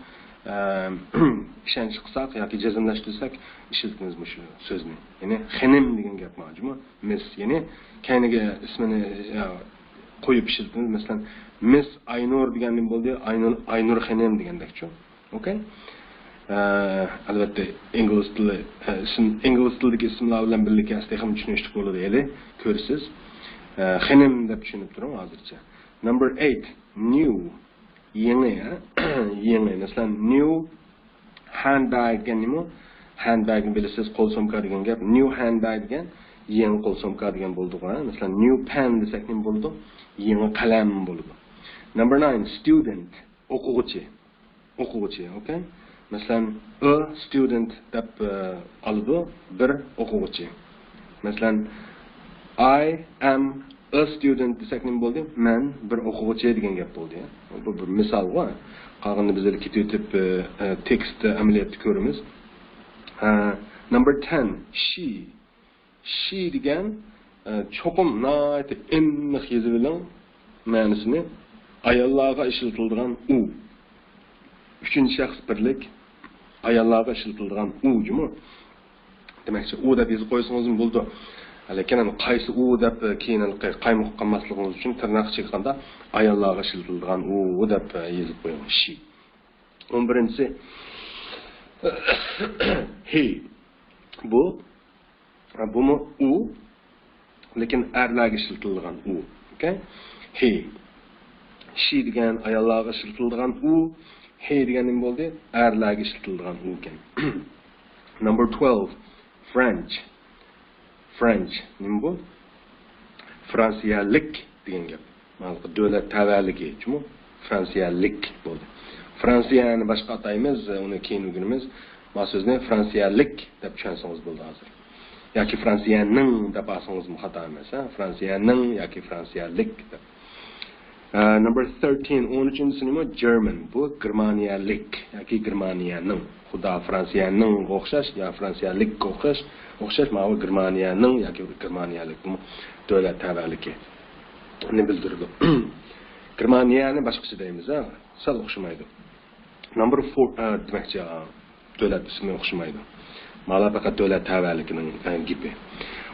ishonch qilsak yoki jazmlashtirsak ishlatamiz shu so'zni. Ya'ni xonim degan gap mavjudmi? Miss, ya'ni kayniga ismini qo'yib ishlatamiz. Masalan, Miss Aynur deganim bo'ldi, Aynur xonim degandekchi. Okay? Albatta ingliz tilidagi ismlar bilan birlikda ham tushunishlik bo'ladi edi. Ko'rsiz. Xenim deb tushunib turaman hozircha. Number 8, new. Yangi, yangi. Masalan, new handbag degan nima? Handbag ni bilasiz, qo'l sumka degan gap. New handbag degan yangi qo'l sumka degan bo'ldi. Masalan, new pen desak nima bo'ldi? Yangi qalam bo'ldi. Number 9, student. O'quvchi. O'quvchi, okay? Masalan, a student deb oladi, bir o'quvchi. Masalan, I am a student desak nima bo'ldi? Men bir o'quvchi degan gap bo'ldi. Bu bir misol va qolganini bizlar ketib tekst amaliyotda ko'ramiz. Number 10, she. She degan cho'qim nayt aniq yozilgan ma'nosini ayollarga ishlatiladigan u. Üçüncü şəxs birlik ayollarga ishlatiladigan u jumi. Demakchi, u deb yozib qo'ysangiz bo'ldi. Lekin qaysi u deb keyin qaymoq qolmasligimiz uchun tirnoq chiqqanda ayollarga ishlatiladigan u deb yozib qo'ying. She. 11-si he. Bu u, lekin erlarga ishlatiladigan u. Okay? He. She degan ayollarga ishlatiladigan u. He degan nima bo'ldi? Erlarga ishlatiladigan u ekan. Number 12, French. French nima bu? Fransiyalik degan gap. Mana davlat tavalligi, chunki fransiyalik bo'ldi. Fransiyani boshqa ataymiz, uni keyin o'rganamiz. Bu so'zni fransiyalik deb tushunsangiz bo'ldi hozir. Yoki Fransiyaning deb olsangiz xato emas, Fransiyaning yoki fransiyalik deb. Number 13, 13-si nima? German. Bu Germaniyalik yoki Germaniyaning. Xudo Fransiyaning o'xshash, yo fransiyalik o'xshash, mana bu Germaniyaning yoki Germaniyalik. Bu davlat tavalligi. Uni bildiradi. Germaniyani boshqacha deymiz, sal o'xshamaydi. Number 4, demakchi davlat ismi o'xshamaydi. Mana faqat davlat tavalligining gibi.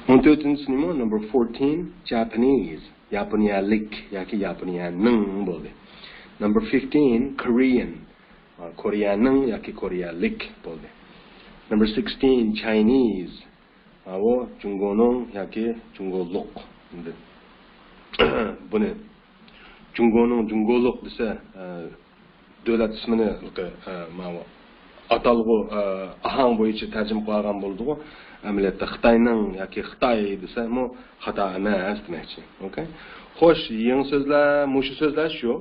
14-si nima? Number 14, Japanese. Yaponiyalik yoki Yaponiyaning bo'ldi. Number 15, Korean. Koreyaning yoki Koreyalik bo'ldi. Number 16, Chinese. Bu Jungoning yoki Jungoluq. Buni Jungoluq desa davlat ismini mana atalg'u ahang bo'yicha tarjima qilgan bo'ldi-ku. Amaliyotda Xitoyning yoki Xitoy desa, bu xato emas demakchi. Okay? Xo'sh, yangi so'zlar, mushu so'zlar shu.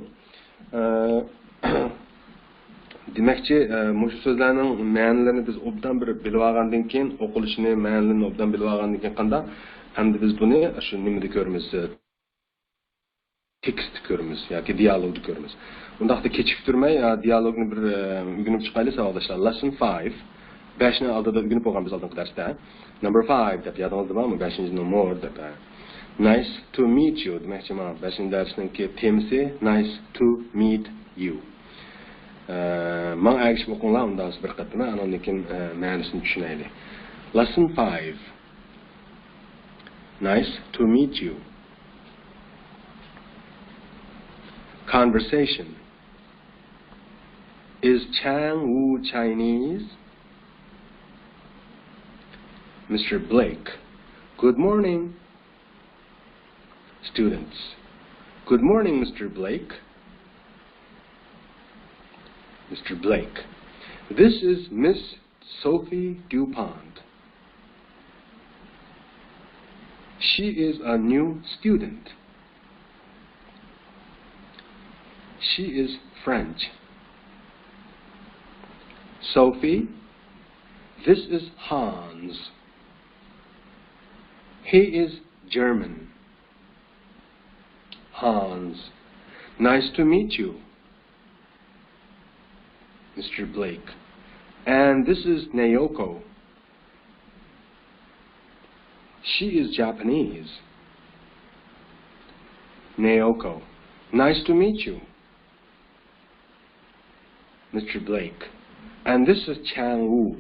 Demakchi, mushu so'zlarning ma'nolarini biz obdan bir bilib olgandan keyin, o'qilishini, ma'nolarini obdan bilib olgandan keyin qanday? Hamda biz buni shu nimada ko'ramiz? Tekst ko'ramiz yoki dialogni ko'ramiz. Undaqda kechiktirmay, dialogni bir o'rganib chiqaylik savoldoshlar. Lesson 5. 5 ni oldida o'rganib bo'lgan biz oldingi darsda. Number 5 deb yodingizda bormi? 5-no more deb. Nice to meet you demakchi mana 5-darsning temasi nice to meet you. Men aytishib o'qinglar unda bir qatma, andan keyin ma'nosini tushunaylik. Lesson 5. Nice to meet you. Conversation. Is Chang Wu Chinese? Mr. Blake. Good morning. Students. Good morning, Mr. Blake. Mr. Blake. This is Miss Sophie Dupont. She is a new student. She is French. Sophie, this is Hans. He is German. Hans, nice to meet you. Mr. Blake. And this is Naoko. She is Japanese. Naoko, nice to meet you. Mr. Blake. And this is Chang Wu.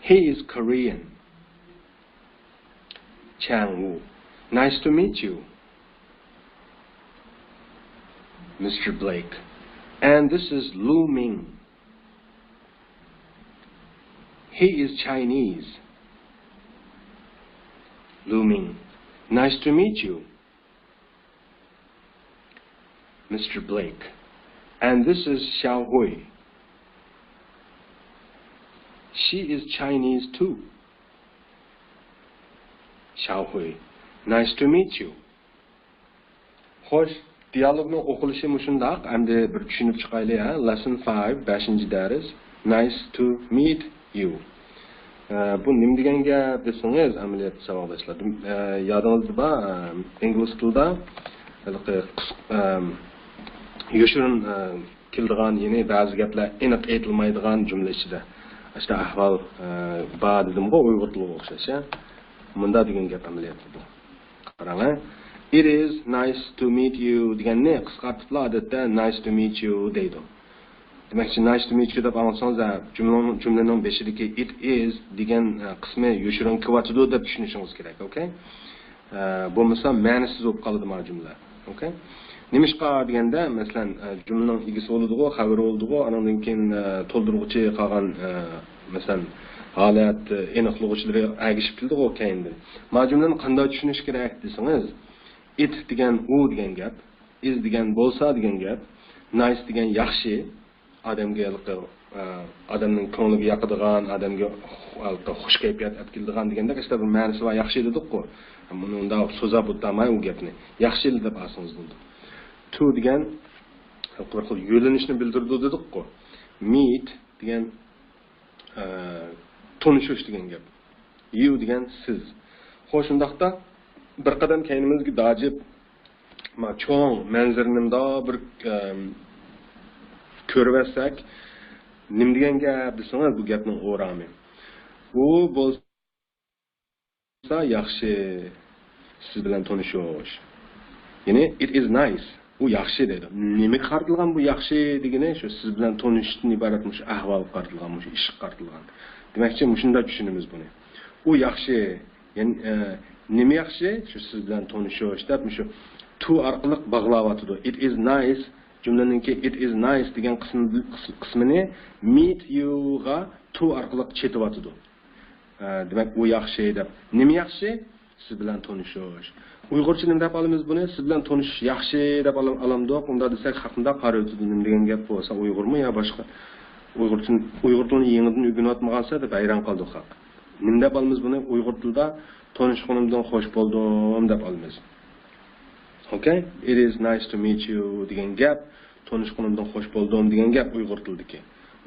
He is Korean. Chang Wu. Nice to meet you. Mr. Blake. And this is Lu Ming. He is Chinese. Lu Ming, nice to meet you. Mr. Blake, and this is Xiao Hui. She is Chinese too. Xiao Hui, nice to meet you. Xo'sh, dialogning o'qilishi mushundaq, endi bir tushunib chiqaylik, ha? Lesson 5, 5-dars. Nice to meet you. Bu nim degan gap desangiz, amaliyot savoldoshlar. Yodingizda bor, ingliz tilida yoshirin keladigan, ya'ni ba'zi gaplar aniq aytilmaydigan jumla ichida. İşte ahval bor dedim-ku, Uyg'ur tiliga o'xshash, ha? Bunda degan gap amaliyotda bu. Qarang, ha? It is nice to meet you deganni qisqartirib odatda nice to meet you deydi. Demakchi nice to meet you deb olsangiz, jumlaning beshidagi it is degan qismi yoshirin kelyotidi deb tushunishingiz kerak, okay? Bo'lmasa ma'nisiz bo'lib qoladi bu jumla, okay? Nimishqa deganda, masalan, jumlaning egasi bo'ladi-ku, xabar bo'ladi-ku, undan keyin to'ldiruvchi qolgan, masalan, holat aniqlovchilari agishib keldi-ku keyindan. Ma jumlani qanday tushunish kerak desangiz, it degan u degan gap, is degan bo'lsa degan gap, nice degan yaxshi, odamning ko'ngliga yoqadigan, odamga xush kayfiyat olib keladigan deganda işte bir ma'nosi va yaxshi dedik-ku. Buni unda so'zlab o'tmay u gapni. Yaxshi deb olsangiz bo'ldi. To degan yo'linishni bildirdi dedik-ku. Meet degan tanishish degan gap. You degan siz. Xo'sh, undaqda bir qadam keynimizga dojib cho'ng manzarnimda bir ko'rvasak, nim degan gap desangiz bu gapning o'rami. U bo'lsa yaxshi, siz bilan tanishish. Ya'ni it is nice. U yaxshi dedi. Nima qartilgan bu yaxshi degani shu siz bilan tanishishdan iboratmish, ahvol qartilgan, shu ish qartilgan. Demakchi, shunda tushunamiz buni. U yaxshi, ya'ni nima yaxshi? Shu siz bilan tanishish deb shu to orqali bog'layotdi. It is nice jumlaningki it is nice degan qismini meet you ga to orqali chetyotdi. Demak, u yaxshi deb. Nima yaxshi? Siz bilan tanishish. Uyg'urcha nima deb olamiz buni? Siz bilan tanishish yaxshi deb olamdik. Unda desak haqida qarayotdi degan gap bo'lsa, Uyg'urmi yo boshqa? Uyg'ur tilini yangidan o'rganayotmagansa deb hayron qoldik haq. Nima deb olamiz buni? Uyg'ur tilida tanishganimdan xo'sh bo'ldim deb olamiz. Okay? It is nice to meet you degan gap, tanishganimdan xo'sh bo'ldim degan gap Uyg'ur tilidagi.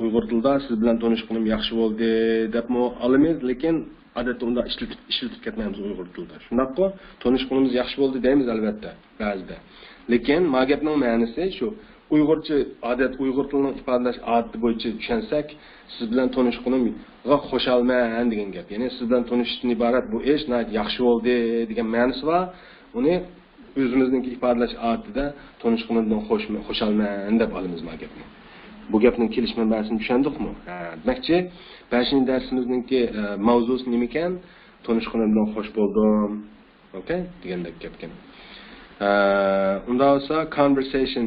Uyg'ur tilida siz bilan tanishganim yaxshi bo'ldi debmi olamiz, lekin odatda unda ishlatib ketmaymiz Uyg'ur tilida. Shundaqmi? Tanishganimiz yaxshi bo'ldi deymiz albatta, ba'zida. Lekin ma gapning ma'nosi shu. Uyg'urcha odat, Uyg'ur tilining ifodalash odati bo'yicha tushunsak, siz bilan tanishganimga xushalman degan gap. Ya'ni siz bilan tanishishdan iborat bu ish yaxshi bo'ldi degan ma'nosi va uni o'zimizning ifodalash odatida tanishganimdan xushalman deb olamiz ma gapni. Bu gapning kelish manbasini tushundikmi? Demakchi, 5-darsimizningki mavzusi nima ekan? Tanishganimdan xush bo'ldim. Okay? Degandek gap ekan. Unda bo'lsa conversation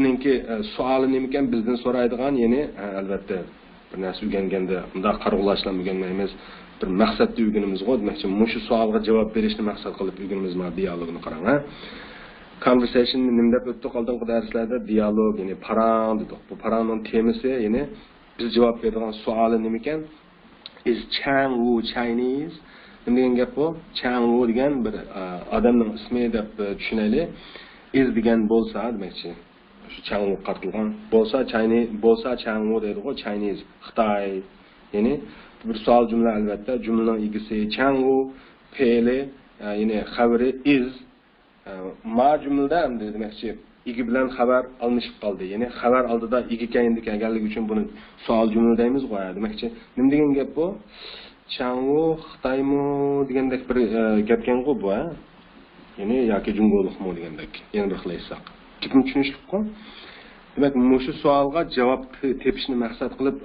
ningki savoli nima ekan? Bizdan so'raydigan, ya'ni albatta bir narsa o'rganganda unda qarg'ulashdan o'rganmaymiz. Bir maqsadda o'rganimiz qo'y. Demakchi, shu savolga javob berishni maqsad qilib o'rganimiz ma dialogni qarang, ha? Conversation nima deb o'tdik oldingi darslarda? Dialog, ya'ni parang dedik. Bu parangning temasi, ya'ni biz javob beradigan savoli nima ekan? Is Chang Wu Chinese? Nima degan gap bu? Chang Wu degan bir odamning ismi deb tushunaylik. Is degan bo'lsa, demakchi, shu Chang Wu qartilgan. Bo'lsa Chang Wu deydi-ku, Chinese, Xitoy. Ya'ni bir savol jumla albatta, jumlaning egasi Chang Wu, fe'li, ya'ni xabari is ma jumlada endi demakchi igi bilan xabar almashib qoldi. Ya'ni xabar oldida igi kayindi kelganligi uchun buni savol jumla deymiz qo'ya. Demakchi, nima degan gap bu? Changwu, Xitoymi degandek bir gapgan-ku bu, ha? Ya'ni yoki Jungolikmi degandek. Yana bir xil aytsak. Gapni tushunishlik-ku. Demak, shu savolga javob tepishni maqsad qilib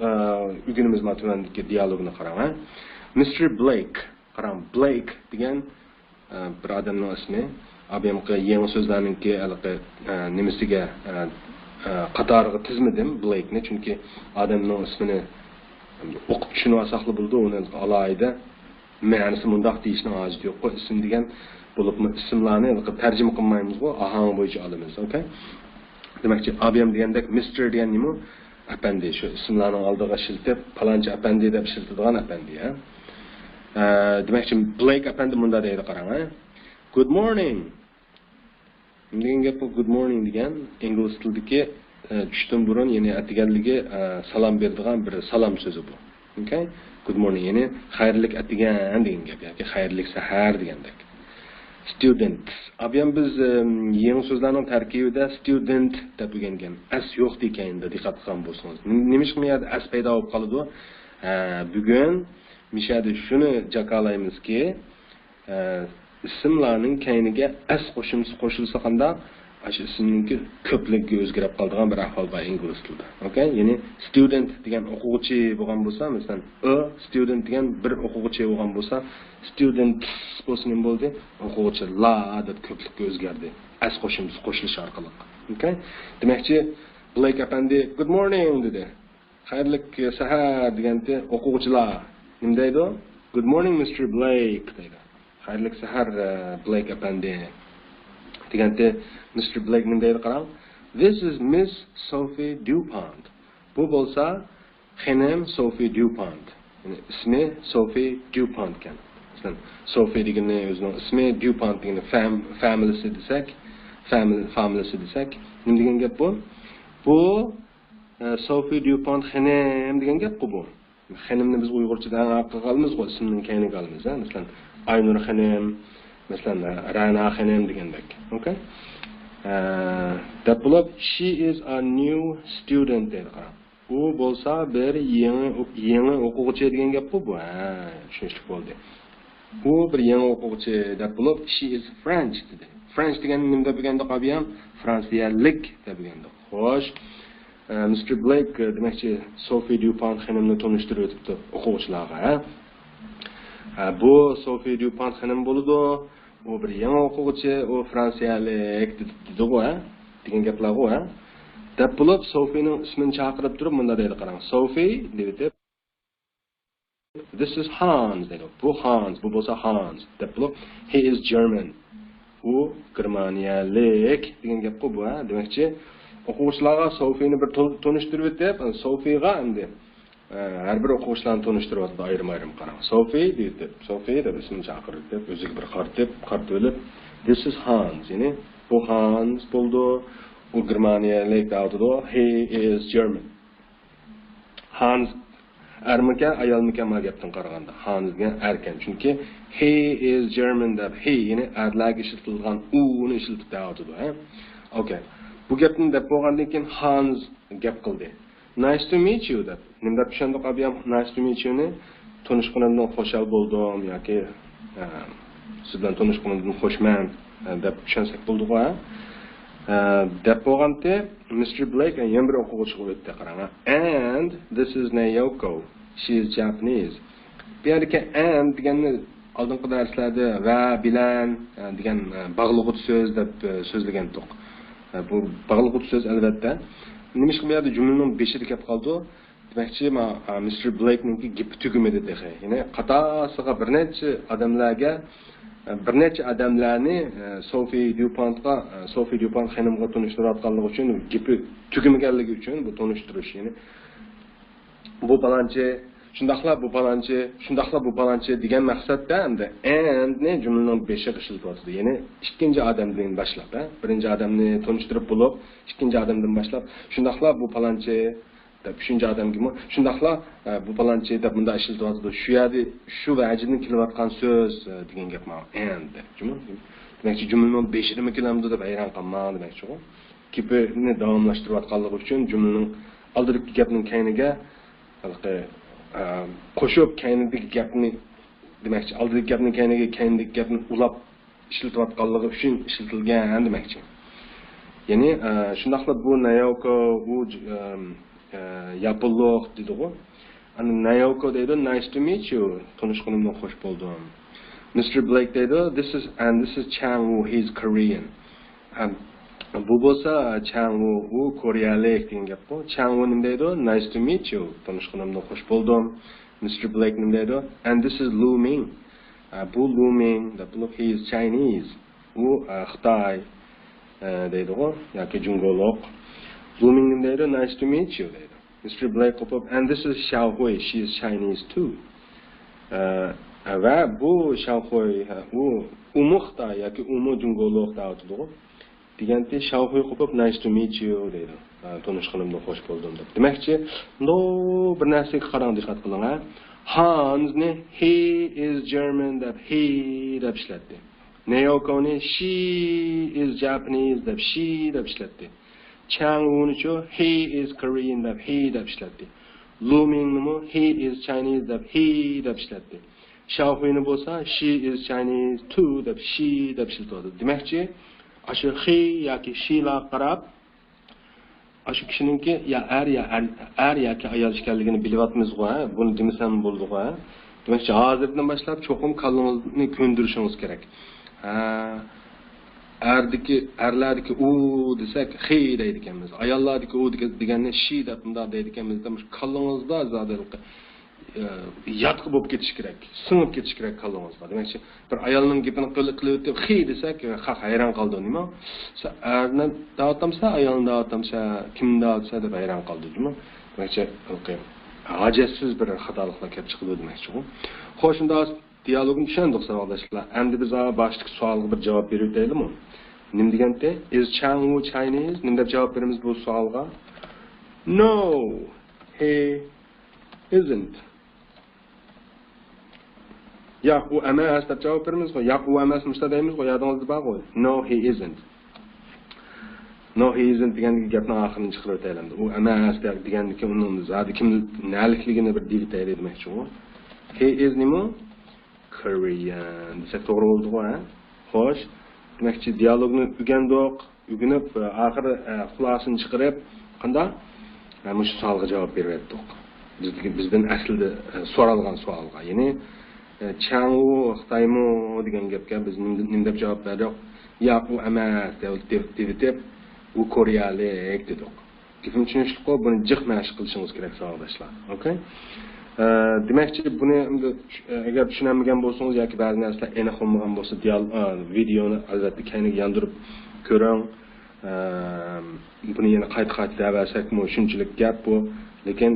o'rganimiz matnidagi dialogni qarang, ha? Mr. Blake, qarang, Blake degan bir odamning ismi. Abimga yangi so'zlarningki nimasiga qatoriga tizmadim Blake'ni, chunki odamning ismini o'qib tushunib olsaqli bo'ldi, uni alohida ma'nosi mundaq deyishning hojati yo'q. Ism degan bo'libmi ismlarni tarjima qilmaymiz-ku, ahang bo'yicha olamiz, okay? Demakchi, abiyam degandek Mr degan nima? Apandi, shu ismlarning oldiga shiltib, palonchi apandi deb shiltadigan apandi, ha? Demakchi, Blake apandi bunda deydi, qarang, ha? Good morning. Degan gap bu good morning degan ingliz tilidagi tushdan burun, ya'ni atiganligi salom beradigan bir salom so'zi bu. Okay? Good morning, ya'ni xayrlik atigan degan gap yoki xayrlik sahar degandek. Student. Abiyam biz yangi so'zlarning tarkibida student deb o'rgangan. As yo'q ekanda diqqat qilgan bo'lsangiz. Nima ishmi yerda as paydo bo'lib qoladi? Bugun mishada shuni jakalaymiz-ki, ismlarning kayniga as qo'shilsa qanda ash ismninki ko'plikka o'zgarib qoladigan bir ahvol bor ingliz tilida. Okay? Ya'ni student degan o'quvchi bo'lgan bo'lsa, masalan, student degan bir o'quvchi bo'lgan bo'lsa, students bo'lsa nima bo'ldi? O'quvchilar deb ko'plikka o'zgardi. As qo'shilish orqali. Okay? Demakchi, Blake apandi good morning dedi. Xayrlik sahar deganda o'quvchilar nima deydi? Good morning Mr. Blake deydi. Xayrlik sahar Blake apandi. Deganda Mr. Blake nima deydi qarang? This is Miss Sophie Dupont. Bu bo'lsa xanim Sophie Dupont. Yani ismi Sophie Dupont ekan. Masalan, Sophie degani o'zining ismi, Dupont degani familysi desak, nima degan gap bu? Bu Sophie Dupont xanim degan gap bu. Xanimni biz Uyg'urchada qilganmiz, ismning kayni qilamiz, ha? Masalan, Aynur xanim, masalan, Rana xanim degandek. Okay? Deb bo'lib, she is a new student dedi. U bo'lsa bir yangi o'quvchi degan gap bu. Ha, tushunishlik bo'ldi. U bir yangi o'quvchi deb bo'lib, she is French dedi. French degan nima deb deganda qolgan? Fransiyalik deb deganda. Xo'sh, Mr. Blake demakchi Sophie Dupont xonimni tanishtirib o'tibdi o'quvchilarga. Bu Sophie Dupont xonim bo'ladi. U bir yangi o'quvchi, u fransiyalik dedi-ku, ha? Degan gaplar ku, ha? Deb bo'lib, Sophiening ismini chaqirib turib, bunda deydi, qarang. Sophie dedi. This is Hans dedi. Bu Hans, bu bo'lsa Hans. Deb bo'lib, he is German. U Germaniyalik degan gap ku bu, ha? Demakchi, o'quvchilarga Sophie'ni bir tanishtirib o'tib, Sophie'ga endi har bir o'quvchilarni tanishtirib o'tdi ayrim-ayrim qarang. Sophie dedi. Sophie deb ismini chaqirib deb o'ziga bir qartib, this is Hans, ya'ni bu Hans bo'ldi. U Germaniyalik deydi. He is German. Hans ermikan, ayolmikan ma gapdan qaraganda. Hans degan erkan. Chunki he is German deb he, ya'ni erlarga ishlatilgan uni ishlatib deydi, ha? Okay. Bu gapni deb bo'lgandan keyin Hans gap qildi. Nice to meet you deb. Nima deb tushundiq abiyam nice to meet you ni tanishganimdan xushal bo'ldim yoki siz bilan tanishganimdan xushman deb tushunsak bo'ldi-ku, ha? Deb bo'lganda Mr. Blake yana bir o'quvchi o'tdi qarang. And this is Nayoko. She is Japanese. Bu yerga and deganni oldingi darslarda va bilan degan bog'liq so'z deb so'zlagan to'q. Bu bog'liq so'z albatta. Nima ish qilmaydi jumlaning beshida kelib qoldi. Demakchi, Mr. Blake'ninki gap tugimadi dedi. Ya'ni qatosiga bir necha odamlarni Sophie Dupont xonimga tanishtirayotganligi uchun gapi tugamaganligi uchun bu tanishtirish, ya'ni bu balanchi shundaqla bu balanchi degan maqsadda endi and ne jumlaning beshiga ishlatyapti. Ya'ni ikkinchi odamdan boshlab, birinchi odamni tanishtirib bo'lib, ikkinchi odamdan boshlab shundaqla bu balanchi deb uchinchi odamga shundaqla bu balanchi deb bunda ishlatyapti. Shu yerda shu vajini kelayotgan so'z degan gap mana and. Demakchi jumlaning beshidami kelamdi deb hayron qolman demakchi. Gapni davomlashtirayotganligi uchun jumlaning oldingi gapning kayniga qo'shib kaynidagi gapni demakchi oldingi gapning kayniga kaynidagi gapni ulab ishlatayotganligi uchun ishlatilgan demakchi. Ya'ni shundaqla bu Nayoko bu yapılıq dedi-ku. Ani Nayoko dedi, nice to meet you. Tanışqanımdan xoş buldum. Mr. Blake dedi, this is Chang Woo, he's Korean. Bu bo'lsa Changwoo, u koreyalik degan gap bu. Changwoo nima deydi? Nice to meet you. Tanishganimdan xush bo'ldim. Mr. Blake nima deydi? And this is Lu Ming. Bu Lu Ming, look, he is Chinese. U Xitoy deydi ku, yoki Jungoloq. Lu Ming nima deydi? Nice to meet you deydi. Mr. Blake qo'yib, and this is Xiao Hui, she is Chinese too. Va bu Xiao Hui, u Xitoy yoki Jungoloq deydi. Deganda Xiaohui qo'yib nice to meet you deydi. Tanishganimdan xush bo'ldim deb. Demakchi, bir narsaga qarang, diqqat qiling ha. Hansni he is German deb he deb ishlatdi. Naokoni she is Japanese deb she deb ishlatdi. Changwoo-ni he is Korean deb he deb ishlatdi. Lu Ming-ni he is Chinese deb he deb ishlatdi. Xiaohui-ni bo'lsa she is Chinese too deb she deb ishlatdi. Demakchi, ashu he yoki shila qarab ashu kishiningki er yoki ayol ekanligini bilyapmiz-ku, buni demasam bo'ldi-ku. Demakchi, hozirdan boshlab cho'qim qalbingizni ko'ndirishingiz kerak. Erlardiki u desak he deydi ekanmiz. Ayollardiki u deganni she deb bunday deydi ekanmiz. Qalbingizda zo'rlik yatqib bo'lib ketish kerak, singib ketish kerak qalbingizga. Demakchi, bir ayolning gapini qilib o'tib he desak, hayron qoldi nima? Erni da'vatamsa, ayolni da'vatamsa, kimni da'vatsa deb hayron qoldi, nima? Demakchi, ajatsiz bir xatoliklar kelib chiqdi demakchi. Xo'sh, unda dialogni tushundik savoldoshlar. Endi biz boshqa savolga bir javob berib o'taylikmi? Nim deganda, is Changwoo Chinese? Nim deb javob beramiz bu savolga? No, he isn't. Ya u emas deb javob beramiz, ya u emas mustadaymiz, yodingizda bor. No, he isn't. No, he isn't degan gapni oxirini chiqarib o'taylik. U emas degandiki, uning zodi kim nalikligini bir belgitaydi demoqchi u. He is nima? Korean. Desak to'g'ri bo'ldi-ku, ha? Xo'sh, demakchi dialogni o'rganib, oxiri xulosani chiqarib, qanday? Mana shu savolga javob berdik. Bizdan aslida so'ralgan savolga, ya'ni Changwoo Xitoymi degan gapga biz nima deb javob berdik? Yo'q, u emas deb u koreyalik dedik. Gapni tushunishlik buni jiq mashq qilishingiz kerak savoldoshlar. Okay? Demakchi, buni agar tushunamagan bo'lsangiz yoki ba'zi narsalar aniq bo'lmagan bo'lsa, videoni albatta kayniga yondirib ko'ring. Buni yana qayta davrasakmi, shunchalik gap bu. Lekin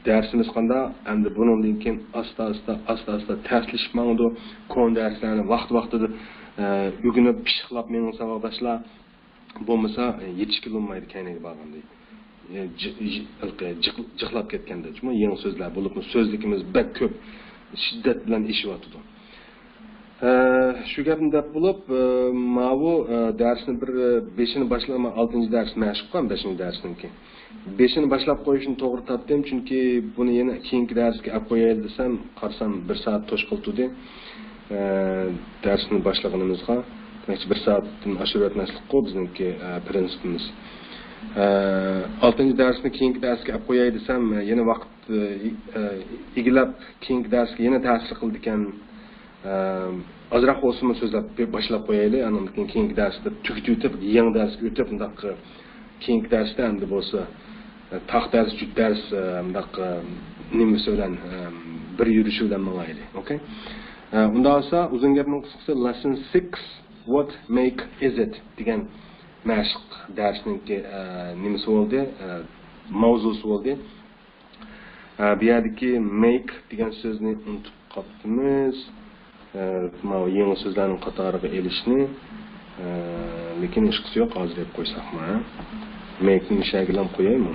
darsimiz qanday? Endi bundan keyin asta tashlashib mangdi. Kon darslarni vaqt-vaqtida o'rganib pishqilab mening savoldoshlar bo'lmasa yetishga bo'lmaydi kayniga borganda. Jiqlab ketganda, chunki yangi so'zlar bo'lib, so'zlikimiz bak ko'p shiddat bilan eshiyotidu. Shu gapni deb bo'lib, bu darsni bir 5ni boshlama, 6-dars mashq qilgan 5-darsniki. 5ni boshlab qo'yishni to'g'ri topdim, chunki buni yana keyingi darsga olib qo'yay desam, qarsam 1 soat to'shqildi. Darsni boshlaganimizga, demak 1 soatdan oshirib o'tmaslik bizniki prinsipimiz. 6-darsni keyingi darsga olib qo'yay desam, yana vaqt igilab keyingi darsga yana ta'sir qildi ekan. Azroq o'simi so'zlab boshlab qo'yaylik, andan keyingi darsda tugitib, yangi darsga o'tib, undaq keyingi darsda endi bo'lsa taq dars, jut dars, undaq nima bilan bir yurishi bilan mangayli, okay? Unda olsa, uzun gapning qisqasi lesson 6 what make is it degan mashq darsniki nimasi bo'ldi, mavzusi bo'ldi. Bu yerdagi make degan so'zni unutib qolibmiz. Mana yangi so'zlarning qatoriga elishni, lekin hech qisi yo'q, hozir deb qo'ysakmi? Make-ni shagilam qo'yaymi?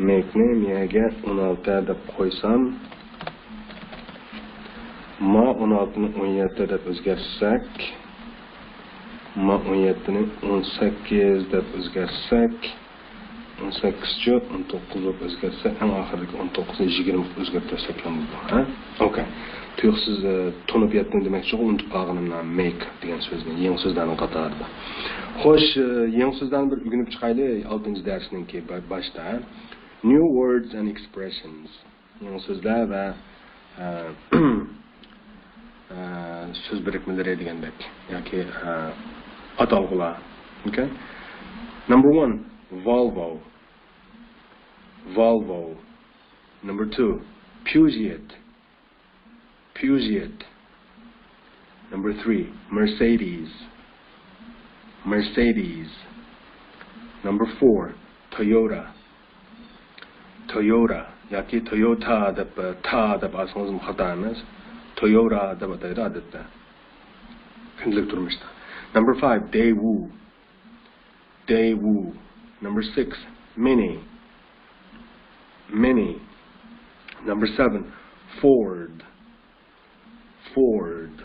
Make-ni miyaga 16 deb qo'ysam, ma 16 ni 17 deb o'zgartirsak, ma 17 ni 18 deb o'zgartirsak, 18 19 deb o'zgartirsak, eng oxirgi 19 ni 20 o'zgartirsak ham bo'ladi, ha? Okay. Tuyuqsiz tonib yetdim demakchi, unutib qolganimdan make degan so'zni, yangi so'zlarning qatorida. Xo'sh, yangi so'zlarni bir o'rganib chiqaylik 6-darsningki boshda. New words and expressions. Yangi so'zlar va so'z birikmalari degandek yoki atalg'ular. Okay? Number 1, Volvo. Volvo. Number 2, Peugeot. Peugeot. Number 3, Mercedes. Mercedes. Number 4, Toyota. Toyota. Yaki Toyota deb ta deb asmazım xata emas. Toyota deb ataydi odatda. Kundilik turmushda. Number 5, Daewoo. Daewoo. Number 6, Mini. Mini. Number 7, Ford. Ford.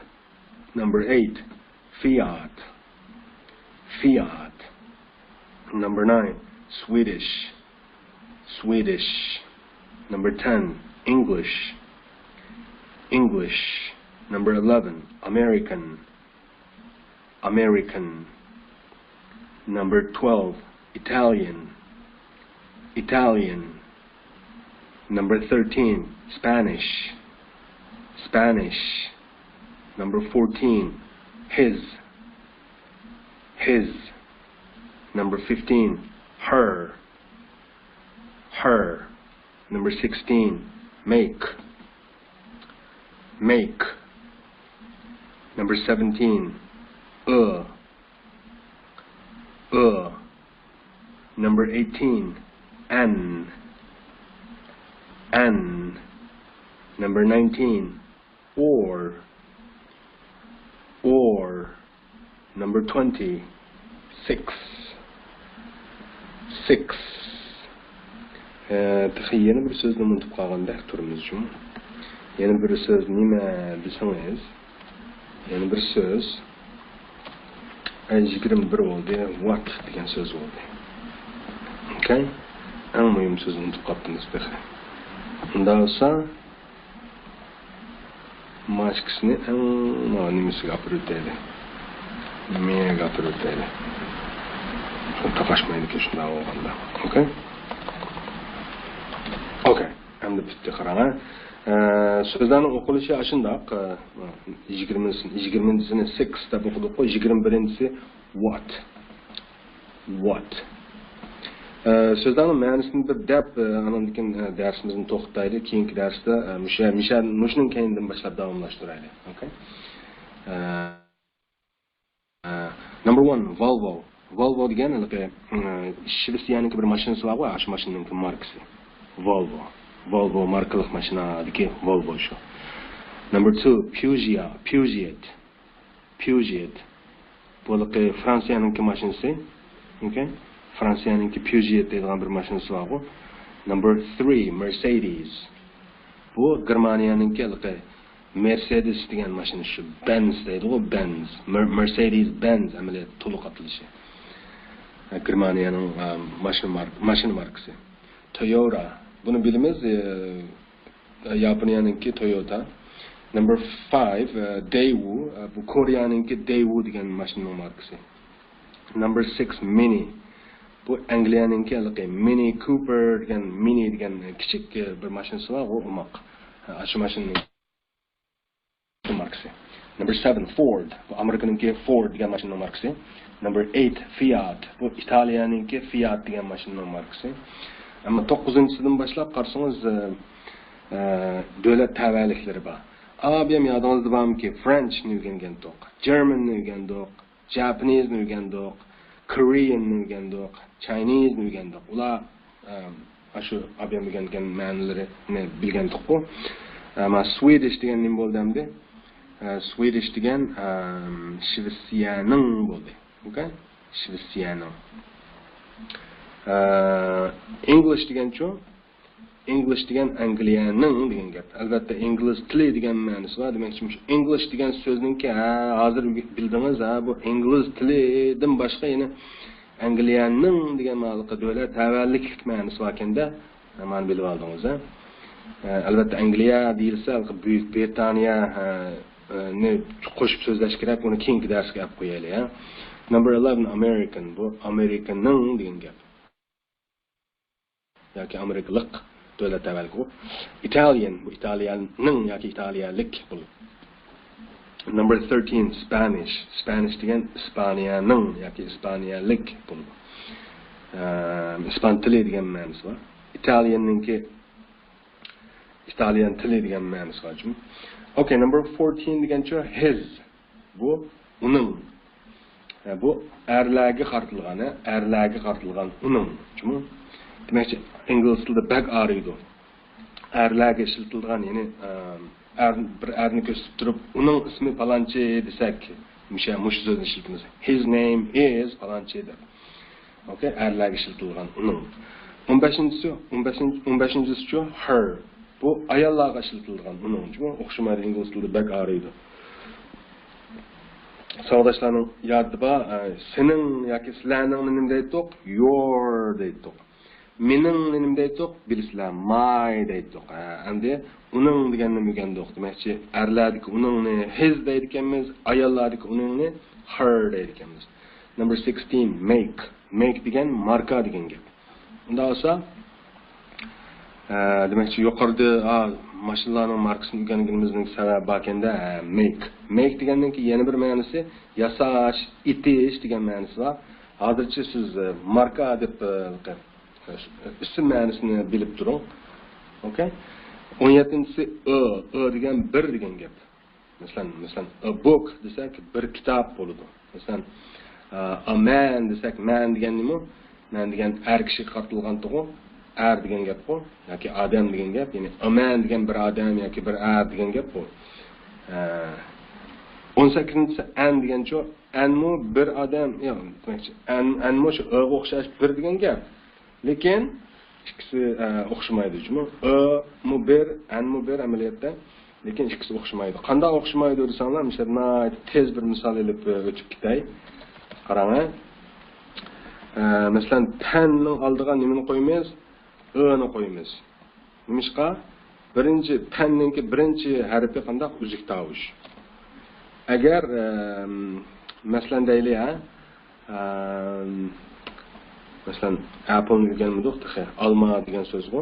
Number 8, Fiat. Fiat. Number 9, Swedish. Swedish. Number 10, English. English. Number 11, American. American. Number 12, Italian. Italian. Number 13, Spanish. Spanish. Number 14, his. His. Number 15, her. Her. Number 16, make. Make. Number 17, Number 18, an. An. Number 19, or. Number 20, six. Six. Yana bir so'zni unutib qolgandek turimiz uchun. Yana bir so'z nima desangiz, yana bir so'z 21 bo'ldi, what degan so'z bo'ldi. Okay? Eng muhim so'zni unutib qolibmiz biz. Unda bo'lsa mashqni eng nimasiga gapirib o'taydi. Nimaga gapirib o'taydi? Taqashmaydi shunday bo'lganda. Okay? Okay. Endi bitta qarang. So'zlarning o'qilishi shundoq. 20-sini 6 deb o'qidik, 21-si what. What. So'zlarning ma'nosini bir deb anandikin darsimizni to'xtataylik, keyingi darsda mushuning keyindan boshlab davomlashtiraylik. Okay? Number 1, Volvo. Volvo degani Shvetsiyaniki bir mashinasi bor, shu mashinaning markasi. Volvo. Volvo markalik mashinadagi Volvo shu. Number 2, Peugeot. Peugeot. Bu Fransiyaniki mashinasi. Okay? Fransiyaniki Peugeot degan bir mashinasi bor. Number 3, Mercedes. Bu Germaniyaniki Mercedes degan mashina shu. Benz deydi, o Benz. Mercedes Benz amaliyot to'liq atilishi. Germaniyaning mashina markasi. Toyota. Bunu bilimiz Yaponiyanınki Toyota. Number 5, Daewoo. Bu Koreyanınki Daewoo degan mashina markasi. Number 6, Mini. Bu Angliyanınki Mini Cooper degan Mini degan kichik bir mashinasi bor, u umoq. Shu mashinaning markasi. Number 7, Ford. Bu Amerikanınki Ford degan mashina markasi. Number 8, Fiat. Bu Italiyanınki Fiat degan mashina markasi. Ama 9-sidan boshlab qarsangiz davlat tavalliklari bor. Abim yodingizda bormi-ki, French ni o'rgangandik, German ni o'rgandik, Japanese ni o'rgandik, Korean ni o'rgandik, Chinese ni o'rgandik. Ular shu abim o'rgangan ma'nolarini bilgandik-ku. Ama Swedish degan nima bo'ldi endi? Swedish degan Shvetsiyaning bo'ldi. Okay? Shvetsiyaning. English degan-chu, English degan Angliyaning degan gap. Albatta ingliz tili degan ma'nosi bor. Demakchi, English degan so'zningki, hozir bildingiz, bu ingliz tilidan boshqa yana Angliyaning degan ma'noga davlat tavalliklik ma'nosi bor ekanda, mana bilib oldingiz. Albatta Angliya deyilsa, Buyuk Britaniya ni qo'shib so'zlash kerak, uni keyingi darsga olib qo'yaylik. Number 11, American. Bu Amerikaning degan gap. Yoki Amerikalik davlat tavalligi. Italian, bu Italiyaning yoki italiyalik bu. Number 13 Spanish. Spanish degan Ispaniyaning yoki Ispaniyalik bo'ladi. Ispan tili degan ma'nosi bor. Italianningki Italian tili degan ma'nosi bor. Okay, number 14 degancha his. Bu uning. Bu erlarga qartilgan uning. Demakchi ingliz tilida back ariydi. Erlarga ishlatilgan, ya'ni bir erni ko'rsatib turib, uning ismi falonchi desak, mush so'zni ishlatamiz. His name is falonchi deb. Okay, erlarga ishlatilgan uning. 15-chi her. Bu ayollarga ishlatilgan uning. O'xshamaydi ingliz tilida back ariydi. Savodoshlarning yodida sening yoki sizlarning nima deydiq? Your deydiq. Mening nima deydiq? Bilasizlar, my deydiq. Endi uning deganni bilgandik. Demakchi, erlardagi uningni his deydi ekanmiz, ayollardagi uningni her deydi ekanmiz. Number 16 make. Make degan marka degan gap. Unda bo'lsa, demakchi yuqorida mashinalarning markasini bilganligimizning sababi bakenda make. Make degandan keyin yana bir ma'nosi yasash, itish degan ma'nosi bor. Hozircha siz marka deb ism ma'nosini bilib turing. Okay? 17-si degan bir degan gap. Masalan, a book desak bir kitob bo'ladi. Masalan, a man desak man degan nima? Man degan er kishi qartilgan to'g'ri. Er degan gap bu yoki odam degan gap, ya'ni a man degan bir odam yoki bir er degan gap bu. 18-si an degancha anmu bir odam, yo'q, demakchi anmu shu a o'xshash bir degan gap. Lekin ikkisi o'xshamaydi, jumi. A mu bir, an mu bir amaliyotda, lekin ikkisi o'xshamaydi. Qanday o'xshamaydi desanglar, misol tez bir misol olib o'tib ketay. Qarang. Masalan, tanning oldiga nimani qo'ymaymiz? O'ni qo'yamiz. Nimishqa? Birinchi tanninki birinchi harfi qanday? Uzuk tovush. Agar masalan deylik, masalan apple deganmidik, olma degan so'z bu.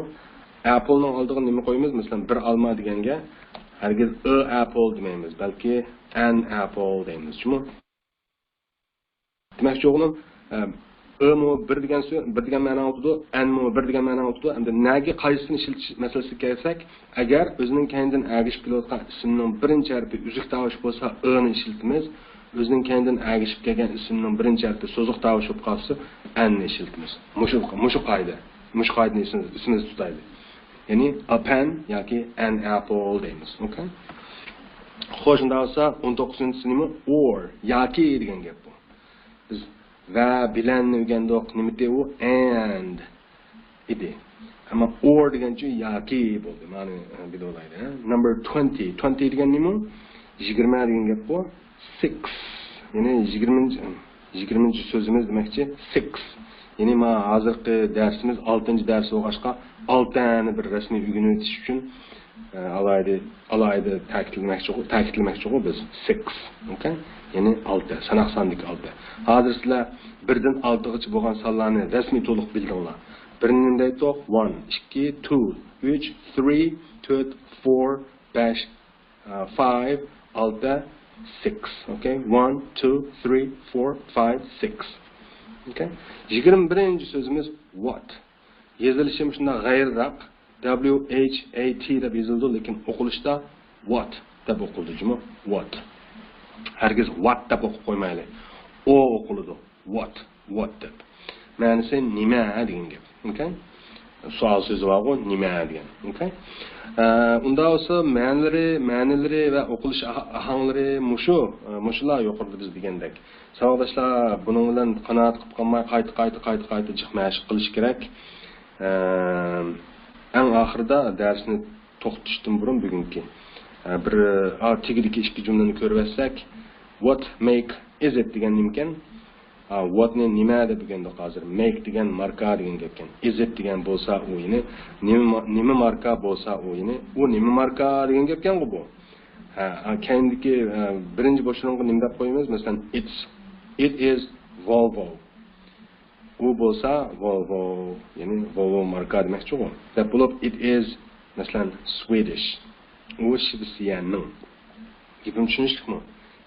Apple ning oldiga nima qo'yamiz? Masalan, bir olma deganga hargiz a apple demaymiz, balki an apple deymiz. Shumi? Demakchi o'g'lim, mu bir degan ma'no oldi, an mu bir degan ma'no oldi. Endi nagi qaysini ishlatish masalasiga kelsak, agar o'zining kendidan agishib kelayotgan ismning birinchi harfi uzuk tovush bo'lsa, ni ishlatamiz. O'zining kendidan agishib kelgan ismning birinchi harfi so'ziq tovush bo'lib qolsa, anni ishlatamiz. Mushu qoida. Mushu qoidani esimizda tutaylik. Ya'ni a pen yoki an apple deymiz. Okay? Xo'sh, unda bo'lsa 19-si nima? Or yoki degan gap bu. Biz va bilan o'rgandik, nima edi u? And edi. Ammo or degancha yoki bo'ldi. Ma'ni bilaolaydi. Number 20. 20 degan nima? 20 degan gap bu. 6. Ya'ni 20 so'zimiz demakchi 6. Ya'ni ma hozirgi darsimiz 6-dars bo'lg'achqa 6 ni bir rasmiy o'rganib o'tish uchun alayda ta'kidlamoqchi biz 6. Okay? Ya'ni 6, sanoq sonlik 6. Hozir sizlar 1dan 6gacha bo'lgan sonlarni rasmiy to'liq bildinglar. Birini deydik 1, 2, 2, 3, 3, 4, 4, 5, 5, 6, 6. Okay? 1, 2, 3, 4, 5, 6. Okay? 21-ci sözümüz what. Yazılışım şunda gayriroq W-H-A-T deb yozildi, lekin o'qilishda what deb o'qildi. What. Herkes what deb o'qib qo'ymaylik. O o'qiladi. What deb. Ma'nosi nima degan gap. Okay? Savol so'zi bor, nima degan. Okay? Unda bo'lsa ma'nilari va o'qilish ahanglari mushular yuqorida biz degandek. Savodashlar buning bilan qanoat qilib qolmay qayta chiqmash qilish kerak. Eng oxirida darsni to'xtatishdan burun bugungi bir tegidagi ikki jumlani ko'rib olsak, what make is it degan nimkan? What ni nima deb deganda hozir make degan marka degan gapkan. Is it degan bo'lsa u yini nima marka bo'lsa u yini u nima marka degan gapkan bu. Kendiki birinchi boshlanishga nima deb qo'yamiz? Masalan, it is Volvo. U bo'lsa Volvo, ya'ni Volvo marka demakchi u. Deb bo'lib it is masalan Swedish. U Shvetsiyaning. Gapim tushunishlikmi?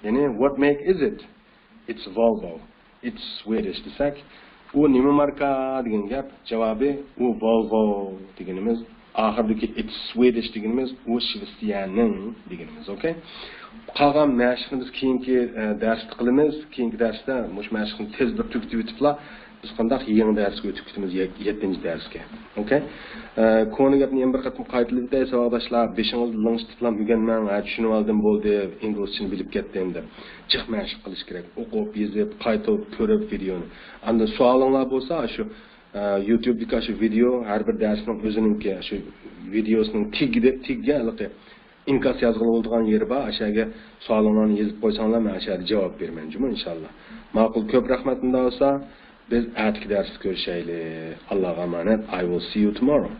Yani what make is it? It's Volvo. It's Swedish desak, u nima marka degan gap, javobi u Volvo deganimiz, oxirdagi it's Swedish deganimiz u Shvetsiyaning deganimiz, okay? Qolgan mashqimiz keyingi darsda qilamiz. Keyingi darsda mush mashqni tez bir tugitib o'tiblar. Biz qanday yangi darsga o'tib ketamiz 7-darsga. Okay? Konu gapni ham bir qatim qaytarildi. Savodashlar 5-yilda langishtirib o'rganmang, tushunib oldim bo'ldi, inglizchani bilib ketdim deb. Jiq mashq qilish kerak. O'qib, yozib, qaytib ko'rib videoni. Anda savolinglar bo'lsa, shu YouTube'dagi shu video har bir darsning o'ziningki shu videosining tigga aloqa inkas yazg'ili bo'lgan yeri bor. O'shaga savollarni yozib qo'ysanglar, men o'shaga javob beraman, juma inshaalloh. Ma'qul, ko'p rahmat unda bo'lsa, biz atki darsda ko'rishaylik. Allohga emanet. I will see you tomorrow.